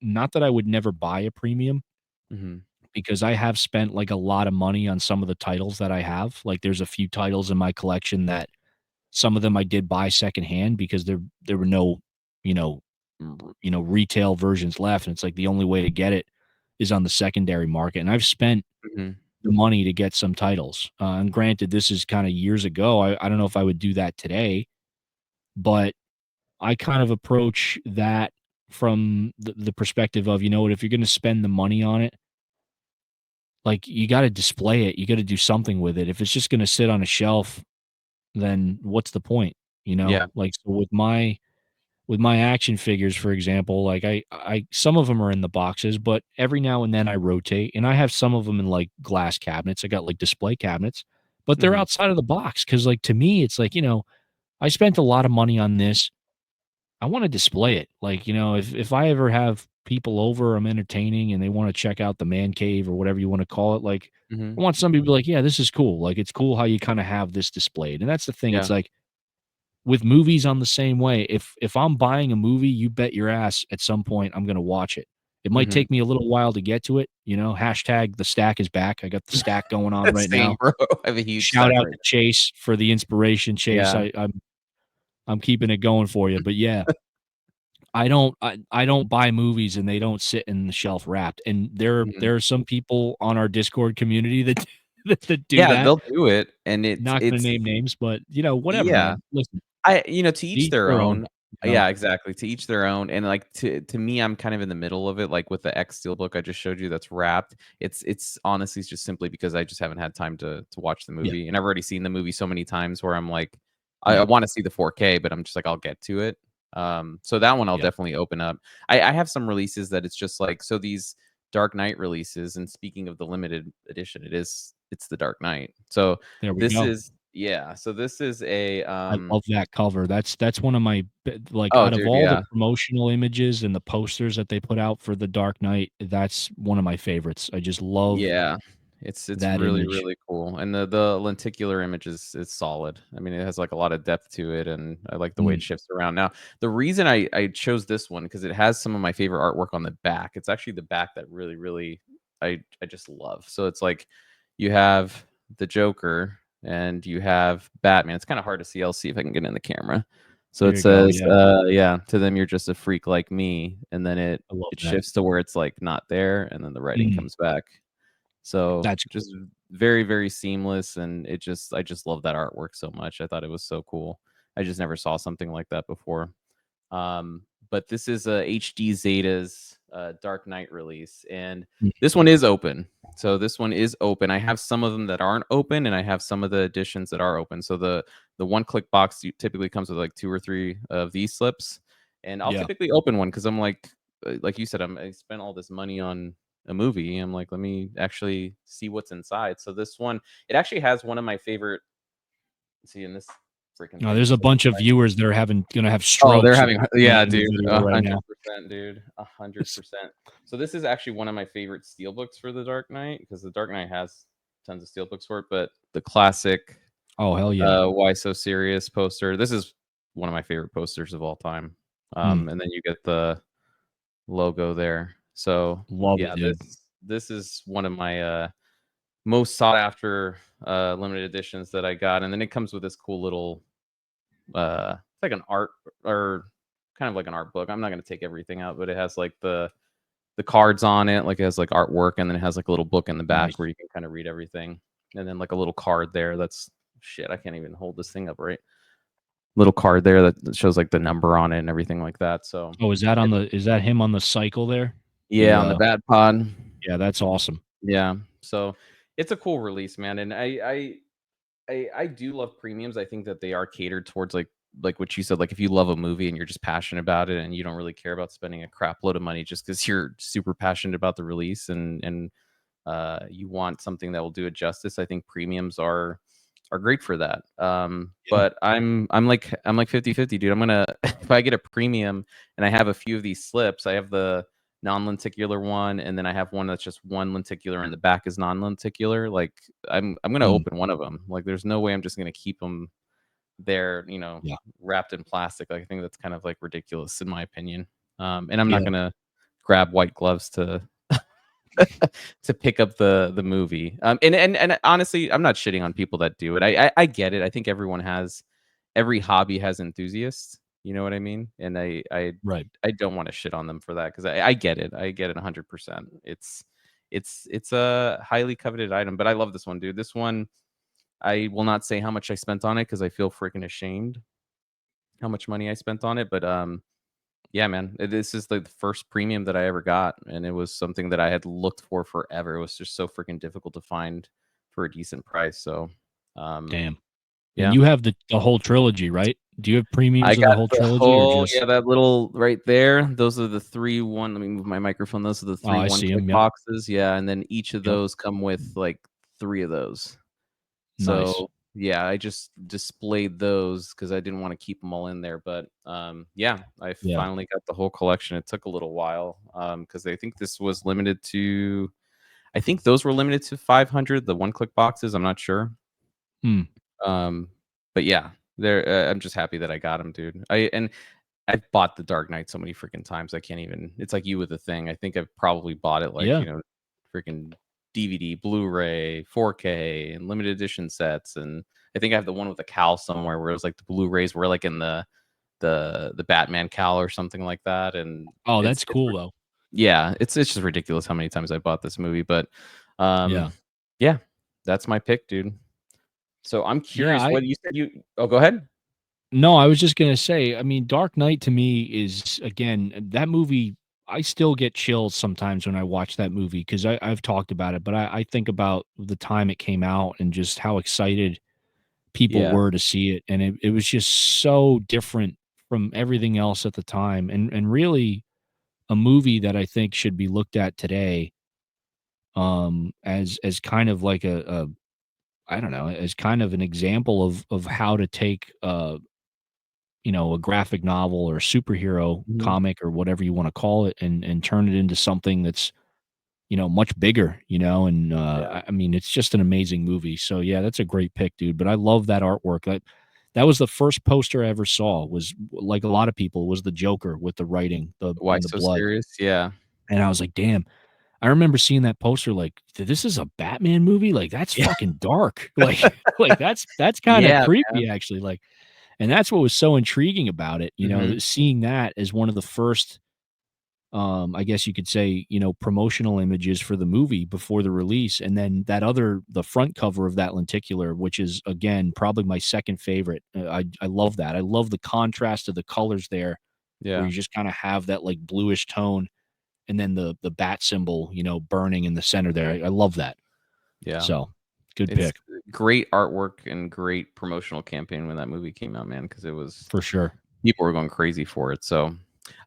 not that I would never buy a premium Hmm. because I have spent, like, a lot of money on some of the titles that I have. Like, there's a few titles in my collection that some of them I did buy secondhand because there were no, you know, retail versions left, and it's like the only way to get it is on the secondary market, and I've spent Hmm. the money to get some titles. And granted, this is kinda years ago. I don't know if I would do that today, but I kind of approach that from the perspective of, you know what, if you're gonna spend the money on it, like, you gotta display it, you gotta do something with it. If it's just gonna sit on a shelf, then what's the point, you know? Yeah. Like, so with my with my action figures, for example, like I some of them are in the boxes, but every now and then I rotate, and I have some of them in like glass cabinets. I got like display cabinets, but they're Mhm. outside of the box because, like, to me, it's like, I spent a lot of money on this. I want to display it. Like, if I ever have people over, I'm entertaining, and they want to check out the man cave or whatever you want to call it, like, I Mhm. want somebody to be like, yeah, this is cool. Like, it's cool how you kind of have this displayed. And that's the thing. It's Yeah. like with movies on the same way. If I'm buying a movie, you bet your ass at some point I'm gonna watch it. It might Mhm. take me a little while to get to it, hashtag the stack is back. I got the stack going on right Same, now. bro. I have a huge Shout stack out right to now. Chase for the inspiration, Chase. Yeah. I'm keeping it going for you. But yeah, I don't buy movies and they don't sit in the shelf wrapped. And Mhm. there are some people on our Discord community that that do Yeah, that. they'll do it, and Not gonna it's name names, but whatever, yeah. man. Listen, To each each their their own, own. you know. Yeah, exactly. To each their own. And like to me, I'm kind of in the middle of it. Like with the X Steelbook I just showed you that's wrapped. It's honestly just simply because I just haven't had time to watch the Yeah, movie, and I've already seen the movie so many times where I'm like, I yeah, want to see the 4K, but I'm just like I'll get to it. So that one I'll yeah. definitely open up. I have some releases that it's just like so these Dark Knight releases. And speaking of the limited edition, it's the Dark Knight. So There we this go. is yeah. So this is a I love that cover. That's one of my like, oh out of dude, all the yeah. promotional images and the posters that they put out for The Dark Knight, that's one of my favorites. I just love Yeah, it's that really, image. really cool, and the lenticular image is solid. I mean, it has, like, a lot of depth to it, and I like the way Mm, it shifts around. Now, the reason I chose this one because it has some of my favorite artwork on the back. It's actually the back that really, really I just love. So it's like you have the Joker and you have Batman. It's kinda hard to see. I'll see if I can get in the camera. So there it you go, says, yeah, yeah, "To them, you're just a freak like me," and then it I love it that. shifts to where it's, like, not there, and then the writing Mm, comes back. So, that's cool. just very, very seamless, and I just love that artwork so much. I thought it was so cool. I just never saw something like that before. But this is a HD Zeta's Dark Knight release, and Mm, this one is open. So this one is open. I have some of them that aren't open, and I have some of the editions that are open. So the one click box typically comes with like two or three of these slips, and I'll yeah. typically open one because I'm like you said, I spent all this money on a movie. I'm like, let me actually see what's inside. So this one, it actually has one of my favorite. See, in this freaking No, thing there's is a so bunch of bright. viewers that are gonna have Oh, they're strokes if having they're seeing yeah, it in the dude, video right now. 100%, dude, 100%. So this is actually one of my favorite steelbooks for The Dark Knight because The Dark Knight has tons of steelbooks for it, but the classic, Oh, hell yeah. Why So Serious poster, this is one of my favorite posters of all time. Mm, And then you get the logo there. So, love it, yeah, dude. this is one of my, most sought after, limited editions that I got, and then it comes with this cool little it's like an art or kind of like an art book. I'm not gonna take everything out, but it has like the cards on it, like it has like artwork, and then it has like a little book in the back Nice. where you can kind of read everything. And then like a little card there that's shit, I can't even hold this thing up right. Little card there that shows like the number on it and everything like that. So Oh, is that him on the cycle there? yeah, The, on the bad pod. yeah, that's awesome. Yeah. So it's a cool release, man. And I do love premiums. I think that they are catered towards like what you said, like if you love a movie and you're just passionate about it and you don't really care about spending a crap load of money just because you're super passionate about the release and you want something that will do it justice. I think premiums are great for that. Yeah. But I'm like 50-50, dude. I'm gonna if I get a premium and I have a few of these slips, I have the non-lenticular one, and then I have one that's just one lenticular and the back is non-lenticular. Like I'm gonna Mm, open one of them. Like there's no way I'm just gonna keep them there, yeah. wrapped in plastic. Like, I think that's kind of like ridiculous in my opinion. And I'm not Yeah. gonna grab white gloves to to pick up the movie. And honestly, I'm not shitting on people that do it. I get it. I think every hobby has enthusiasts. You know what I mean? And Right. I don't want to shit on them for that because I get it. I get it 100%. It's a highly coveted item, but I love this one, dude. This one I will not say how much I spent on it because I feel freaking ashamed how much money I spent on it. But yeah, man, this is the first premium that I ever got, and it was something that I had looked for forever. It was just so freaking difficult to find for a decent price. So, um, Damn. And yeah, you have the whole trilogy, right? Do you have I premiums of the got whole the trilogy or whole just that little right there. Those are the 3 1 let me move my microphone. Those are the Oh, 3 I see one-click 'em, yep, boxes, yeah, and then each of yep. those come with, like, 3 of those. Nice. So, yeah, I just displayed those because I didn't wanna keep them all in there, but, yeah, I Yeah. finally got the whole collection. It took a little while, because I think this was limited to I think those were limited to 500, the one-click boxes, I'm not sure. Hmm. Um, but yeah, I'm just happy that I got them, dude. I've bought The Dark Knight so many freaking times, I can't even it's like you with the Thing. I think I've probably bought it, like, Yeah. freaking DVD, Blu-ray, 4K, and limited edition sets, and I think I have the one with the cowl somewhere where it was, like, the Blu-rays were, like, in the Batman cowl or something like that, and Oh, it's that's it's cool, though. yeah, it's just ridiculous how many times I bought this movie, but, Yeah. yeah, that's my pick, dude. So I'm Yeah, curious what you said you Oh, go ahead. No, I was just gonna say, I mean, Dark Knight to me is again, that movie, I still get chills sometimes when I watch that movie because I've talked about it, but I think about the time it came out and just how excited people Yeah, were to see it. And it was just so different from everything else at the time. And really a movie that I think should be looked at today as kind of like a I don't know, as kind of an example of how to take a graphic novel or superhero mhm, comic or whatever you want to call it and turn it into something that's, much bigger, and yeah, I mean it's just an amazing movie. So yeah, that's a great pick, dude. But I love that artwork. That was the first poster I ever saw was like a lot of people was the Joker with the writing, the Why and the So blood. Serious? Yeah. And I was like, damn. I remember seeing that poster like, this is a Batman movie? Like that's Yeah. fucking dark. Like that's kind of Yeah, creepy man. actually. Like and that's what was so intriguing about it, Mhm. seeing that as one of the first, I guess you could say, promotional images for the movie before the release. And then the front cover of that lenticular, which is again probably my second favorite. I love that. I love the contrast of the colors there, where Yeah, you just kind of have that like bluish tone, and then the bat symbol, burning in the center there. I love that. yeah. So good It's pick great artwork and great promotional campaign when that movie came out, man, because it was for sure. people were going crazy for it, so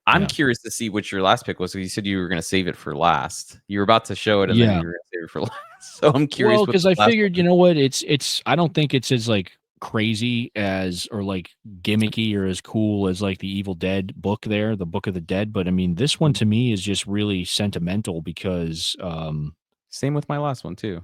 I'm Yeah. curious to see what your last pick was. So you said you were gonna save it for last. You were about to show it, and then Yeah. you were gonna save it for last. So I'm Well, curious what because the I last figured, one is. what, it's I don't think it's as, like, crazy as or, like, gimmicky or as cool as, like, the Evil Dead book there, the Book of the Dead, but, I mean, this one Mhm. to me is just really sentimental because, Same with my last one too.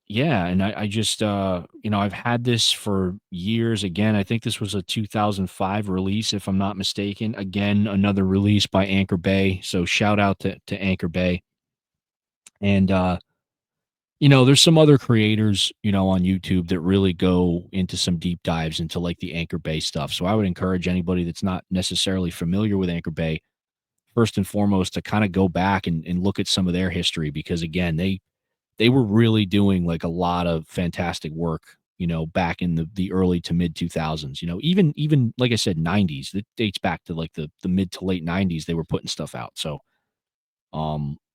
yeah, and I just, I've had this for years. Again, I think this was a 2005 release, if I'm not mistaken. Again, another release by Anchor Bay, so shout out to Anchor Bay, and, there's some other creators, on YouTube that really go into some deep dives into like the Anchor Bay stuff. So I would encourage anybody that's not necessarily familiar with Anchor Bay, first and foremost, to kind of go back and look at some of their history because again, they were really doing like a lot of fantastic work, back in the early to mid 2000s, even like I said, 90s. It dates back to like the mid to late 90s they were putting stuff out. So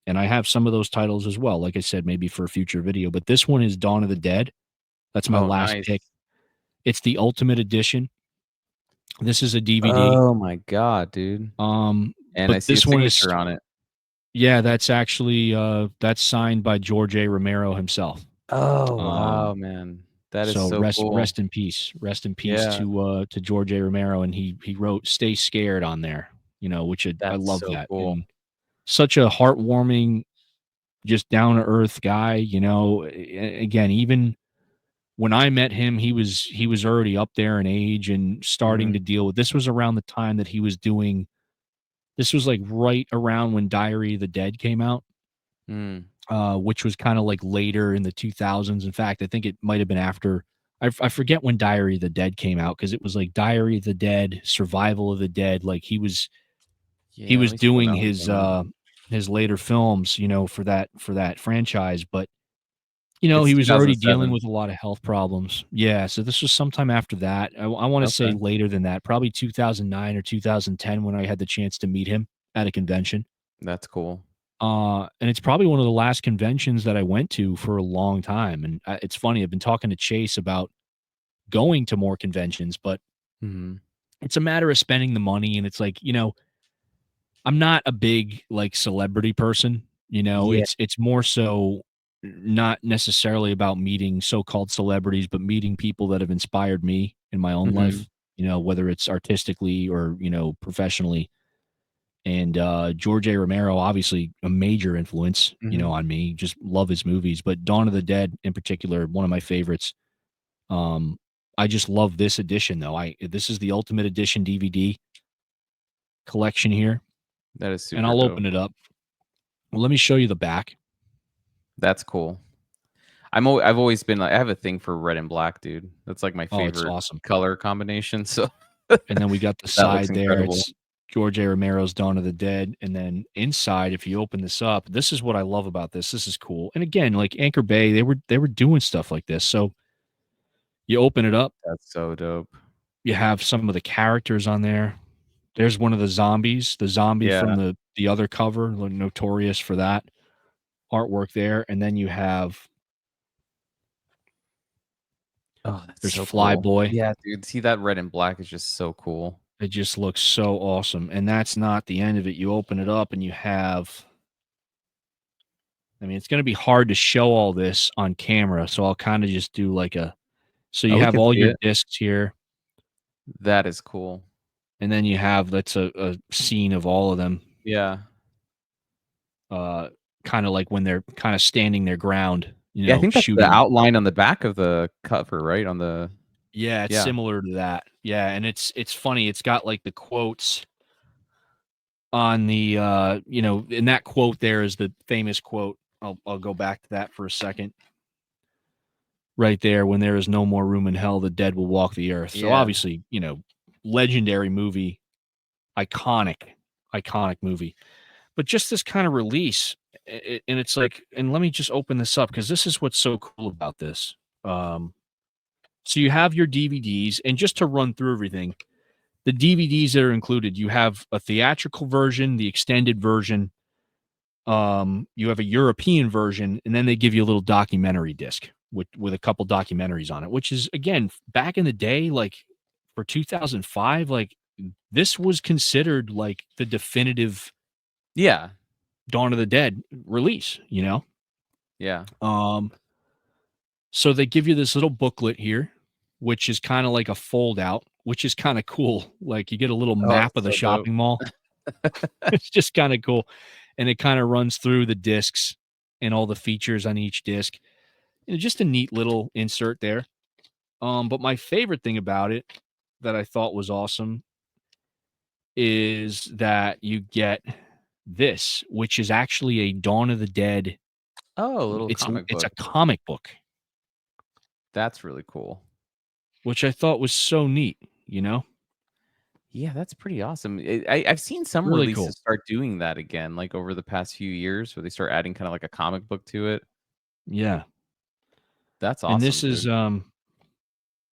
and I have some of those titles as well, like I said, maybe for a future video, but this one is Dawn of the Dead. That's my Oh, last nice. pick. It's the Ultimate Edition. This is a DVD. Oh my god, dude. And But I see a this one is signature on it. yeah, that's actually, that's signed by George A. Romero himself. Oh, Um, wow, man. That is so so rest cool. rest in peace. Rest in peace Yeah, to George A. Romero, and he wrote "Stay Scared" on there, which I that's love so that, cool. and such a heartwarming, just down to earth guy. Again, even when I met him, he was already up there in age and starting Mhm. to deal with. This was around the time that he was doing. This was like right around when Diary of the Dead came out, Mm. which was kind of like later in the 2000s. In fact, I think it might have been after. I forget when Diary of the Dead came out because it was like Diary of the Dead, Survival of the Dead. Like he Yeah, let was me see when doing that one came out. his later films, for that franchise, but It's he was already dealing 2007. with a lot of health problems. Yeah, so this was sometime after that. I wanna say Okay, later than that, probably 2009 or 2010 when I had the chance to meet him at a convention. that's cool. And it's probably one of the last conventions that I went to for a long time, and, it's funny, I've been talking to Chase about going to more conventions, but Mhm. It's a matter of spending the money, and it's like, I'm not a big, like, celebrity person, Yeah. it's more so not necessarily about meeting so-called celebrities, but meeting people that have inspired me in my own Mhm. life, whether it's artistically or, professionally. And, George A. Romero, obviously a major influence, Mhm. on me, just love his movies, but Dawn of the Dead in particular, one of my favorites. Um, I just love this edition though. This is the Ultimate Edition DVD collection here, That is and super I'll dope. open it up. Well, let me show you the back. That's cool. I've always been like I have a thing for red and black, dude. That's like my Oh, it's favorite awesome. color combination, so And then we got the that looks side there. incredible. It's George A. Romero's Dawn of the Dead. And then inside, if you open this up, this is what I love about this. This is cool. And again, like Anchor Bay, they were doing stuff like this. So you open it up, That's so dope. you have some of the characters on there. There's one of the zombies, the zombie from Yeah. the other cover, notorious for that artwork there. And then you have Oh, that's there's so cool. Flyboy. Yeah, dude, see that red and black is just so cool. It just looks so awesome. And that's not the end of it. You open it up and you have it's going to be hard to show all this on camera, so I'll kind of just do like so Oh, you we have can all see your it. discs here, That is cool. and then you have that's a scene of all of them, Yeah. uh, kind of like when they're kind of standing their ground, Yeah, I think that's the shooting. outline on the back of the cover, right? On the Yeah, it's yeah. similar to that. Yeah, and it's funny. It's got like the quotes on the in that quote there is the famous quote. I'll go back to that for a second. Right there, when there is no more room in hell, the dead will walk the earth. So Yeah. obviously, legendary movie, iconic, iconic movie. But just this kind of release, and it's like, and let me just open this up because this is what's so cool about this. Um, so you have your DVDs, and just to run through everything, the DVDs that are included, you have a theatrical version, the extended version, you have a European version, and then they give you a little documentary disc with a couple documentaries on it, which is again back in the day, like for 2005, like this was considered like the definitive Yeah. Dawn of the Dead release. Yeah. Um, so they give you this little booklet here, which is kind of like a fold out, which is kind of cool. Like you get a little Oh, map of it's the so dope. shopping mall. It's just kind of cool. And it kind of runs through the discs and all the features on each disc. And just a neat little insert there. But my favorite thing about it that I thought was awesome is that you get this, which is actually a Dawn of the Dead. Oh, a little It's comic it's a book. comic book, That's really cool. which I thought was so neat. Yeah, that's pretty awesome. I've seen some Really cool. releases start doing that again, like over the past few years, where they start adding kind of like a comic book to it. Yeah. That's And awesome, this is dude.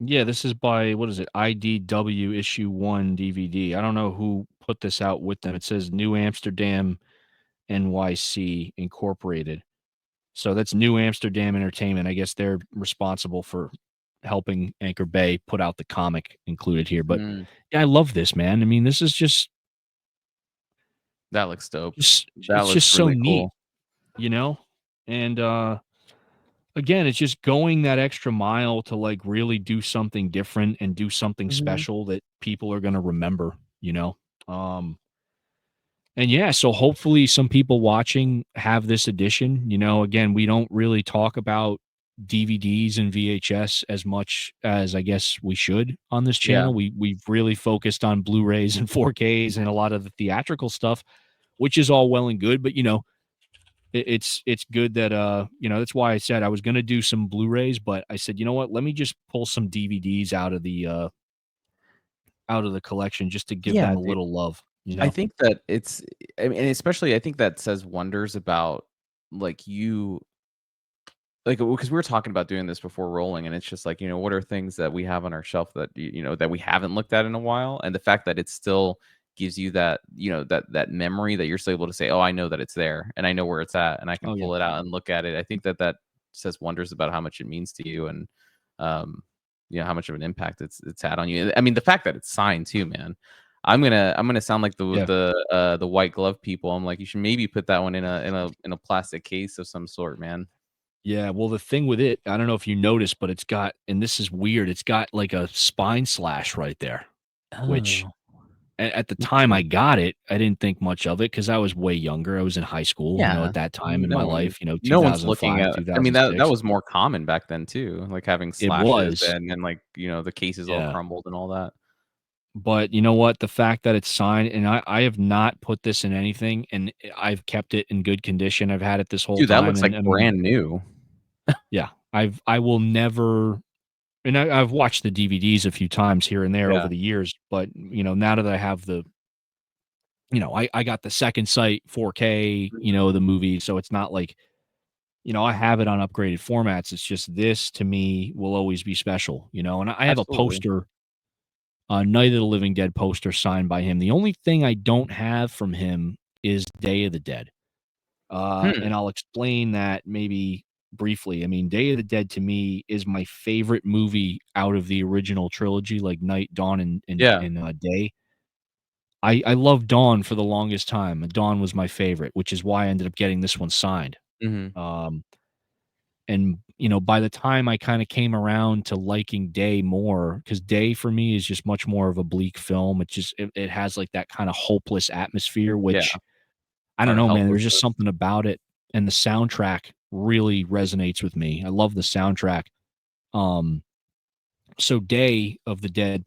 yeah, this is by what is it? IDW issue 1 DVD. I don't know who put this out with them. It says New Amsterdam NYC Incorporated. So that's New Amsterdam Entertainment. I guess they're responsible for helping Anchor Bay put out the comic included here. But Mm, yeah, I love this, man. I mean, this is that looks dope. just That it's looks just so really neat, cool. you know? And again, it's just going that extra mile to like really do something different and do something Mhm. special that people are going to remember. Um And yeah, so hopefully some people watching have this edition. Again, we don't really talk about DVDs and VHS as much as I guess we should on this Yeah. channel. We've really focused on Blu-rays and 4Ks and a lot of the theatrical stuff, which is all well and good, but it's good that that's why I said I was going to do some Blu-rays, but I said, "You know what? Let me just pull some DVDs out of the collection just to give them Yeah, a dude. little love." I think that it's I mean, and especially I think that says wonders about, like, you like, because we were talking about doing this before rolling, and it's just like, what are things that we have on our shelf that, that we haven't looked at in a while? And the fact that it still gives you that, that memory that you're still able to say, "Oh, I know that it's there, and I know where it's at, and I can Oh yeah. pull it out and look at it." I think that that says wonders about how much it means to you, and, um how much of an impact it's had on you. I mean, the fact that it's signed too, man. I'm gonna sound like Yeah. the white glove people. I'm like, you should maybe put that one in a plastic case of some sort, man. Yeah, well, the thing with it, I don't know if you noticed, but it's got, and this is weird, it's got like a spine slash right there, which Oh, at the time I interesting. got it, I didn't think much of it because I was way younger. I was in high school, Yeah, at that I time mean, in my life, no one's looking 2005, at. I mean, that 2006. was more common back then too, like having It slashes was, and like the cases all yeah. crumbled and all that. But you know what? The fact that it's signed, and I have not put this in anything, and I've kept it in good condition. I've had it this whole Dude, that time, looks and like I mean, brand new. yeah, I will never, and I've watched the DVDs a few times here and there over Yeah, the years, but now that I have I got the second sight 4K, mhm, the movie, so it's not like, I have it on upgraded formats. It's just this to me will always be special, and I have a absolutely. poster, a Night of the Living Dead poster signed by him. The only thing I don't have from him is Day of the Dead. Hmm, And I'll explain that maybe briefly. I mean, Day of the Dead to me is my favorite movie out of the original trilogy, like Night, Dawn, yeah, and Day. I loved Dawn for the longest time. Dawn was my favorite, which is why I ended up getting this one signed. mhm, Um, and by the time I kind of came around to liking Day more, because Day for me is just much more of a bleak film. It has like that kind of hopeless atmosphere, yeah, which I don't or know, man. There's just helplessness. something about it, and the soundtrack really resonates with me. I love the soundtrack. Um, so Day of the Dead,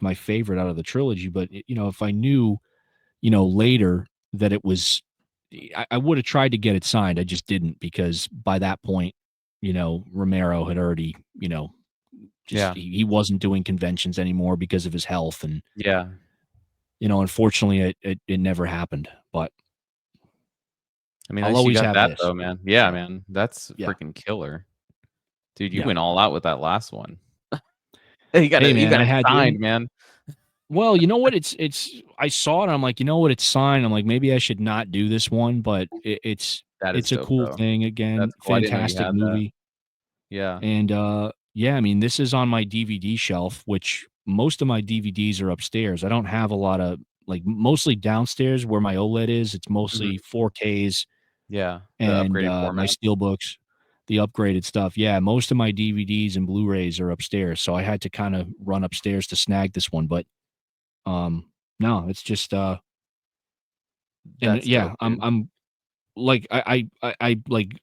my favorite out of the trilogy. But if I knew, later that it was, I would have tried to get it signed. I just didn't because by that point, Romero had already, just Yeah, he wasn't doing conventions anymore because of his health, and yeah. unfortunately, it never happened. But I mean, at I'll least you always got have that this. though, man. Yeah, So man, that's yeah, freaking killer. Dude, you yeah. went all out with that last one. You got Hey, it you man, got I it had to. signed, man. Well, you know what? It's. I saw it. I'm like, you know what? It's signed. I'm like, maybe I should not do this one, but That is it's a dope, cool though. thing. Again, That's cool. I didn't know you fantastic had that. movie. Yeah. And yeah, I mean, this is on my DVD shelf, which most of my DVDs are upstairs. I don't have a lot of, like, mostly downstairs where my OLED is. It's mostly Mhm. 4Ks Yeah, the and upgraded my format. steelbooks, the upgraded stuff. Yeah, most of my DVDs and Blu-rays are upstairs, so I had to kind of run upstairs to snag this one. But no, it's just and That's yeah, dope, I'm dude. I'm like I like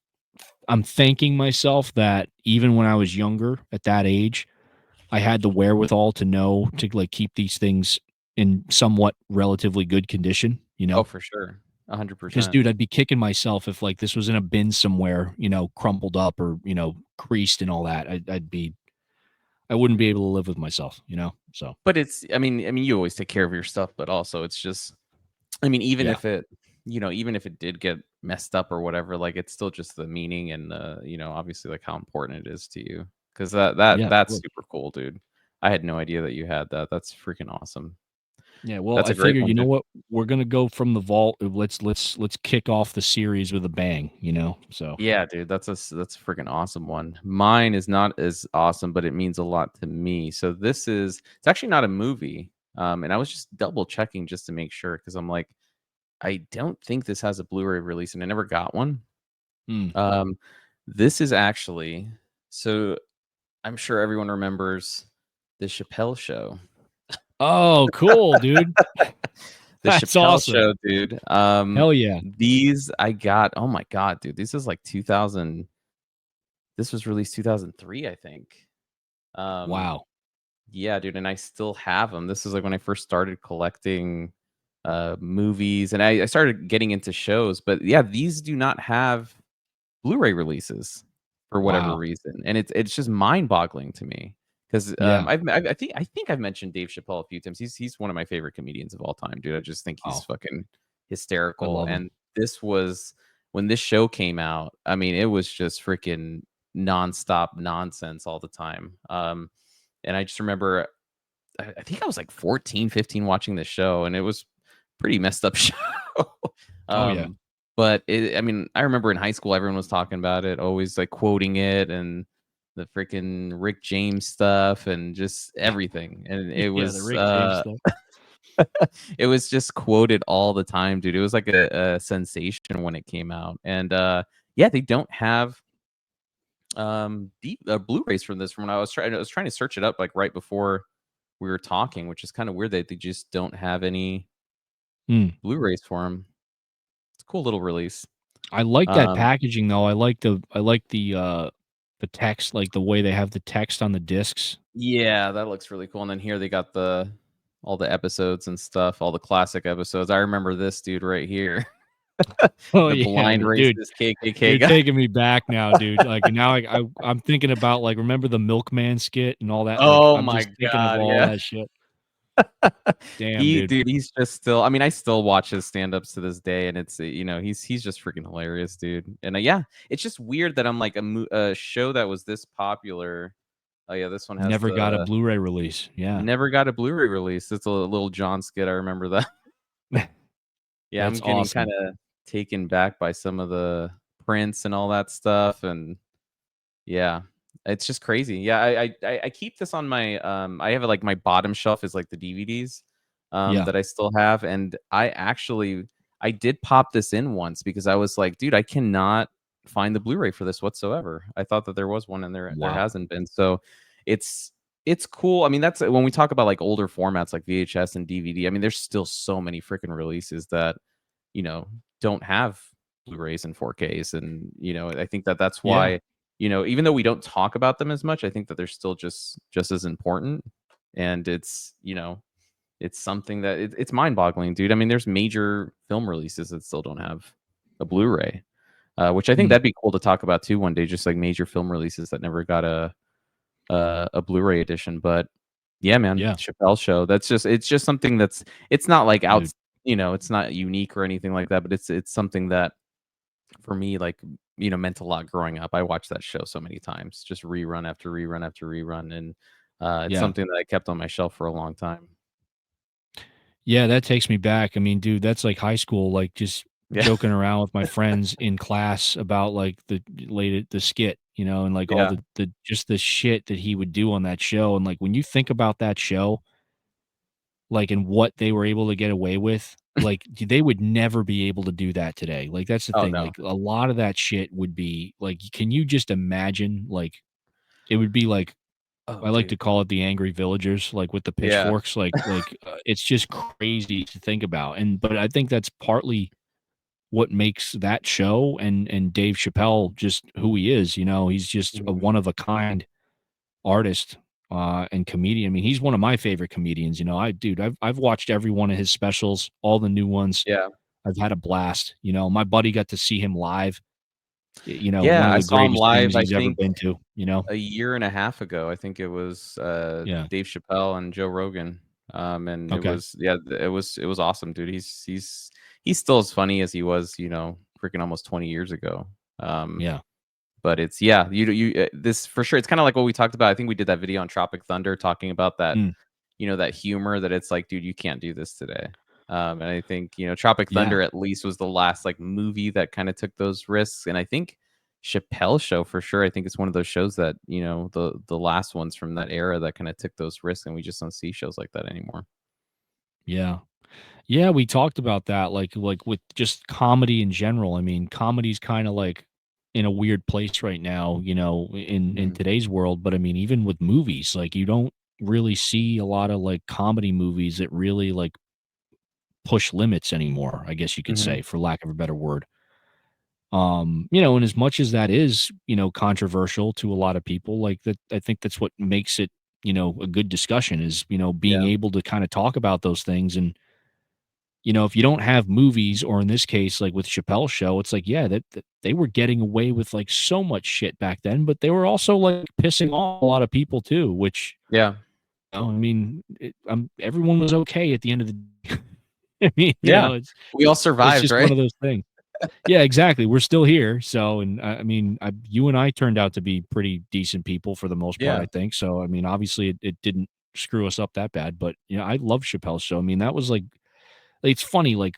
I'm thanking myself that even when I was younger at that age, I had the wherewithal to know to, like, keep these things in somewhat relatively good condition, Oh, for sure. because 100%. dude, I'd be kicking myself if, like, this was in a bin somewhere, crumpled up or, creased and all that. I wouldn't be able to live with myself. So, But I mean, you always take care of your stuff, but also it's just I mean, even yeah. if it even if it did get messed up or whatever, like, it's still just the meaning and obviously, like, how important it is to you. 'Cause Yeah, of that's course. super cool, dude. I had no idea that you had that. That's freaking awesome. Yeah, well, That's I a great figured, one, dude. what? We're gonna go from the vault. Let's kick off the series with a bang. So, Yeah, dude, that's a freaking awesome one. Mine is not as awesome, but it means a lot to me. So it's actually not a movie. And I was just double checking just to make sure because I'm like, I don't think this has a Blu-ray release, and I never got one. mm. Um, this is actually so I'm sure everyone remembers the Chappelle Show. Oh, cool, dude. The That's Chappelle awesome. Show, dude. Hell yeah. These I got. Oh my god, dude, this is like 2000. This was released 2003, I think. Um, Wow. yeah, dude, and I still have them. This is like when I first started collecting movies, and I started getting into shows. But yeah, these do not have Blu-ray releases for whatever Wow. reason, and it's just mind-boggling to me because Yeah. I think I've mentioned Dave Chappelle a few times. He's one of my favorite comedians of all time, dude. I just think he's Oh, fucking I hysterical. love him. And this was when this show came out. I mean, it was just freaking nonstop nonsense all the time. And I just remember I think I was like 14, 15 watching this show, and it was pretty messed up show. Oh, yeah. um, but I mean, I remember in high school, everyone was talking about it, always like quoting it, and the freaking Rick James stuff and just everything. And it Yeah, the was Rick James stuff. it was just quoted all the time, dude. It was like a sensation when it came out. And yeah, they don't have Blu-rays from this. From when I was trying to search it up like right before we were talking, which is kind of weird that they just don't have any Mm. Blu-rays for them. It's a cool little release. I like that Um, packaging though. I like the text, like the way they have the text on the discs. yeah, that looks really cool. And then here they got the all the episodes and stuff, all the classic episodes. I remember this dude right here, Oh the yeah, blind dude. racist KKK You're guy. taking me back now, dude. Like now, I'm thinking about like remember the Milkman skit and all that. Like Oh I'm my just thinking of god, all yeah. that shit. Damn, dude. Dude, he's just still. I mean, I still watch his stand-ups to this day, and it's he's just freaking hilarious, dude. And yeah, it's just weird that I'm like a show that was this popular. Oh yeah, this one has Never got a the Blu-ray release. Yeah, never got a Blu-ray release. It's a little John skit. I remember that. Yeah, I'm that's getting awesome. kinda taken back by some of the prints and all that stuff, and yeah, it's just crazy. Yeah, I keep this on my, I have it, like, my bottom shelf is, like, the DVDs, Yeah. that I still have, and I did pop this in once because I was like, "Dude, I cannot find the Blu-ray for this whatsoever." I thought that there was one and there Wow. hasn't been, so it's it's cool. I mean, that's when we talk about, like, older formats like VHS and DVD, I mean, there's still so many freaking releases that, you know, don't have Blu-rays and 4Ks, and, I think that that's Yeah. why, even though we don't talk about them as much, I think that they're still just as important, and it's something that it's mind-boggling, dude. I mean, there's major film releases that still don't have a Blu-ray, which I think Mm. that'd be cool to talk about too one day, just like major film releases that never got a Blu-ray edition. But yeah, man, Yeah, Chappelle Show. It's just something it's not like dude. it's not unique or anything like that, but it's something that for me, like, meant a lot growing up. I watched that show so many times, just rerun after rerun after rerun, and it's Yeah. something that I kept on my shelf for a long time. Yeah, that takes me back. I mean, dude, that's like high school, like just Yeah, joking around with my friends in class about like the skit, and like all yeah. the just the shit that he would do on that show. And like when you think about that show, like and what they were able to get away with, like they would never be able to do that today. Like that's the Oh thing. no. Like a lot of that shit would be like, can you just imagine? Like it would be like Oh, I like to dude. call it the angry villagers, like, with the Yeah, pitchforks, it's just crazy to think about, but I think that's partly what makes that show and Dave Chappelle just who he is, he's just a mhm, one of a kind artist, and comedian. I mean, he's one of my favorite comedians, I've watched every one of his specials, all the new ones. yeah, I've had a blast, my buddy got to see him live, one yeah. of I the saw him greatest things live. I he's ever think been to. a year and a half ago. I think it was Yeah, Dave Chappelle and Joe Rogan. And it okay, was yeah, it was awesome, dude. He's still as funny as he was, freaking almost 20 years ago. Um, yeah, but it's yeah, this for sure. It's kind of like what we talked about. I think we did that video on Tropic Thunder talking about that, mm, that humor that it's like, dude, you can't do this today. And I think, Tropic yeah. Thunder at least was the last like movie that kind of took those risks. And I think Chappelle Show for sure. I think it's one of those shows that, the last ones from that era that kind of took those risks, and we just don't see shows like that anymore. Yeah. Yeah, we talked about that, like with just comedy in general. I mean, comedy's kinda like in a weird place right now, in Mhm. today's world, but I mean, even with movies, like, you don't really see a lot of, like, comedy movies that really, like, push limits anymore, I guess you could Mhm. say, for lack of a better word. And as much as that is, controversial to a lot of people, like, that I think that's what makes it, a good discussion is, being Yeah. able to kinda talk about those things and if you don't have movies, or in this case, like with Chappelle's show, it's like, yeah, that they were getting away with like so much shit back then, but they were also like pissing off a lot of people too, which, Yeah. I mean, everyone was okay at the end of the day. I mean, Yeah. We all it's survived, just one right? of those things. Yeah, exactly. We're still here. So, and I mean, you and I turned out to be pretty decent people for the most part, Yeah. I think. So, I mean, obviously it didn't screw us up that bad, but I love Chappelle's show. I mean, that was like, it's funny, like,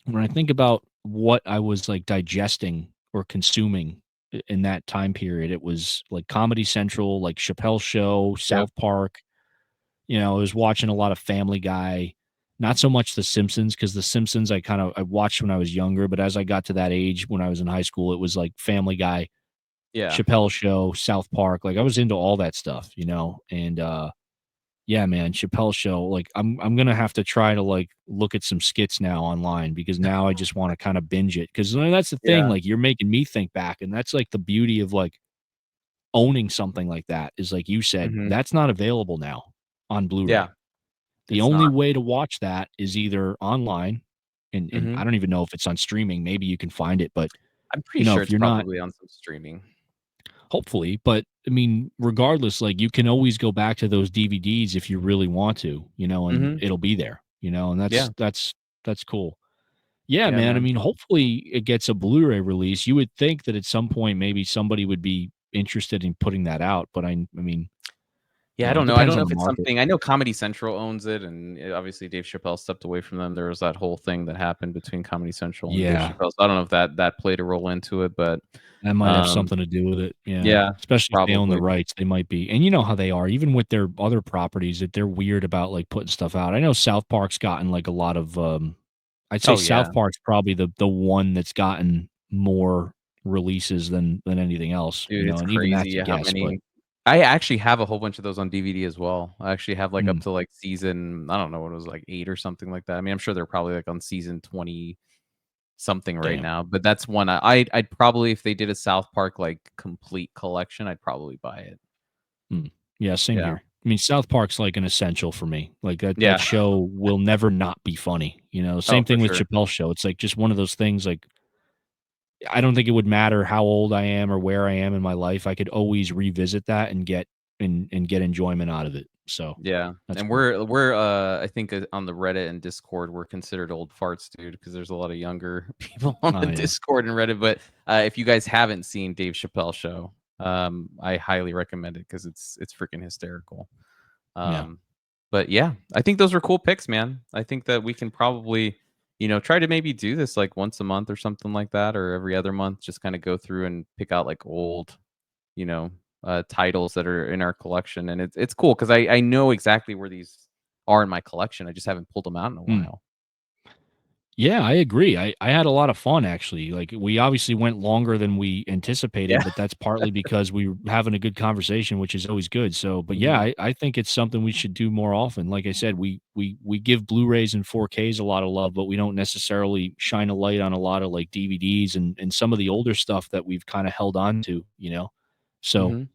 when I think about what I was, like, digesting or consuming, in that time period. It was like Comedy Central, like Chappelle Show, Yep. South Park. I was watching a lot of Family Guy, not so much The Simpsons, because The Simpsons I watched when I was younger, but as I got to that age when I was in high school, it was like Family Guy, Yeah. Chappelle Show, South Park. Like I was into all that stuff, and yeah, man, Chappelle Show. Like I'm gonna have to try to like look at some skits now online because now I just want to kind of binge it. Because that's the thing. Yeah. Like you're making me think back, and that's like the beauty of like owning something like that is like you said, Mhm. that's not available now on Yeah. Blu-ray. The It's only not. way to watch that is either online, and I Mhm. don't even know if it's on streaming. Maybe you can find it, but I'm pretty sure if it's you're not, probably on some streaming. hopefully, but I mean, regardless, like you can always go back to those DVDs if you really want to, and Mhm. it'll be there, and Yeah. that's cool. Yeah, Yeah, man. I man. mean, hopefully it gets a Blu-ray release. You would think that at some point maybe somebody would be interested in putting that out, but I mean, Yeah, I it don't know. I don't depends know on if the it's market. something I know Comedy Central owns it, and, obviously Dave Chappelle stepped away from them. There was that whole thing that happened between Comedy Central and Dave Yeah, Chappelle, so I don't know if that played a role into it, but, that might have um, something to do with it, yeah, yeah, especially if they own the probably. rights, they might be, and you know how they are, even with their other properties, that they're weird about, like, putting stuff out. I know South Park's gotten, like, a lot of, I'd say Oh, yeah. South Park's probably the one that's gotten more releases than anything else, Dude, it's and even that's crazy a how guess, but many I actually have a whole bunch of those on DVD as well. I actually have, like, up mm, to, like, season I don't know what it was, like, 8 or something like that. I mean, I'm sure they're probably, like, on season 20 something right damn. now, but that's one I'd probably if they did a South Park, like, complete collection, I'd probably buy it. Mm. Yeah, same Yeah. here. I mean, South Park's like an essential for me. Like that Yeah. show will never not be funny. Oh, Same for thing with sure. Chappelle's show. It's like just one of those things. Like I don't think it would matter how old I am or where I am in my life. I could always revisit that and get enjoyment out of it. So Yeah, that's and cool. we're, I think, on the Reddit and Discord, we're considered old farts, dude, because there's a lot of younger people on the Oh yeah, Discord and Reddit, but, if you guys haven't seen Dave Chappelle Show, I highly recommend it because it's freaking hysterical. yeah. Um, but yeah, I think those were cool picks, man. I think that we can probably, try to maybe do this, like, once a month or something like that, or every other month, just kinda go through and pick out, like, old you know, titles that are in our collection, and it's cool because I know exactly where these are in my collection. I just haven't pulled them out in a Mm. while. Yeah, I agree. I had a lot of fun actually. Like we obviously went longer than we Yeah. anticipated, but that's partly because we were having a good conversation, which is always good. So, but yeah, Mhm. I think it's something we should do more often. Like I said, we give Blu-rays and 4Ks a lot of love, but we don't necessarily shine a light on a lot of like DVDs and some of the older stuff that we've kind of held on to. So Mhm.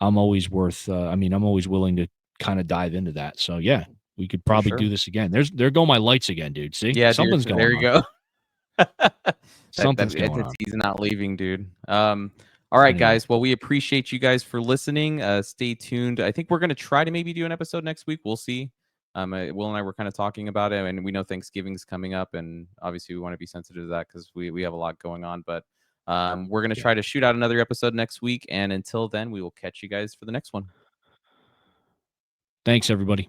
I'm always willing to kind of dive into that. So yeah, we could For probably do sure. this again. There go my lights again, dude. See? Yeah, dude. Something's There going you on. go. That Something's going on. he's not leaving, dude. All right, Anyway, guys. Well, we appreciate you guys for listening. Stay tuned. I think we're gonna try to maybe do an episode next week. We'll see. Will and I were kind of talking about it, and we know Thanksgiving's coming up, and obviously we want to be sensitive to that because we have a lot going on. But we're gonna yeah. try to shoot out another episode next week, and until then, we will catch you guys for the next one. Thanks, everybody.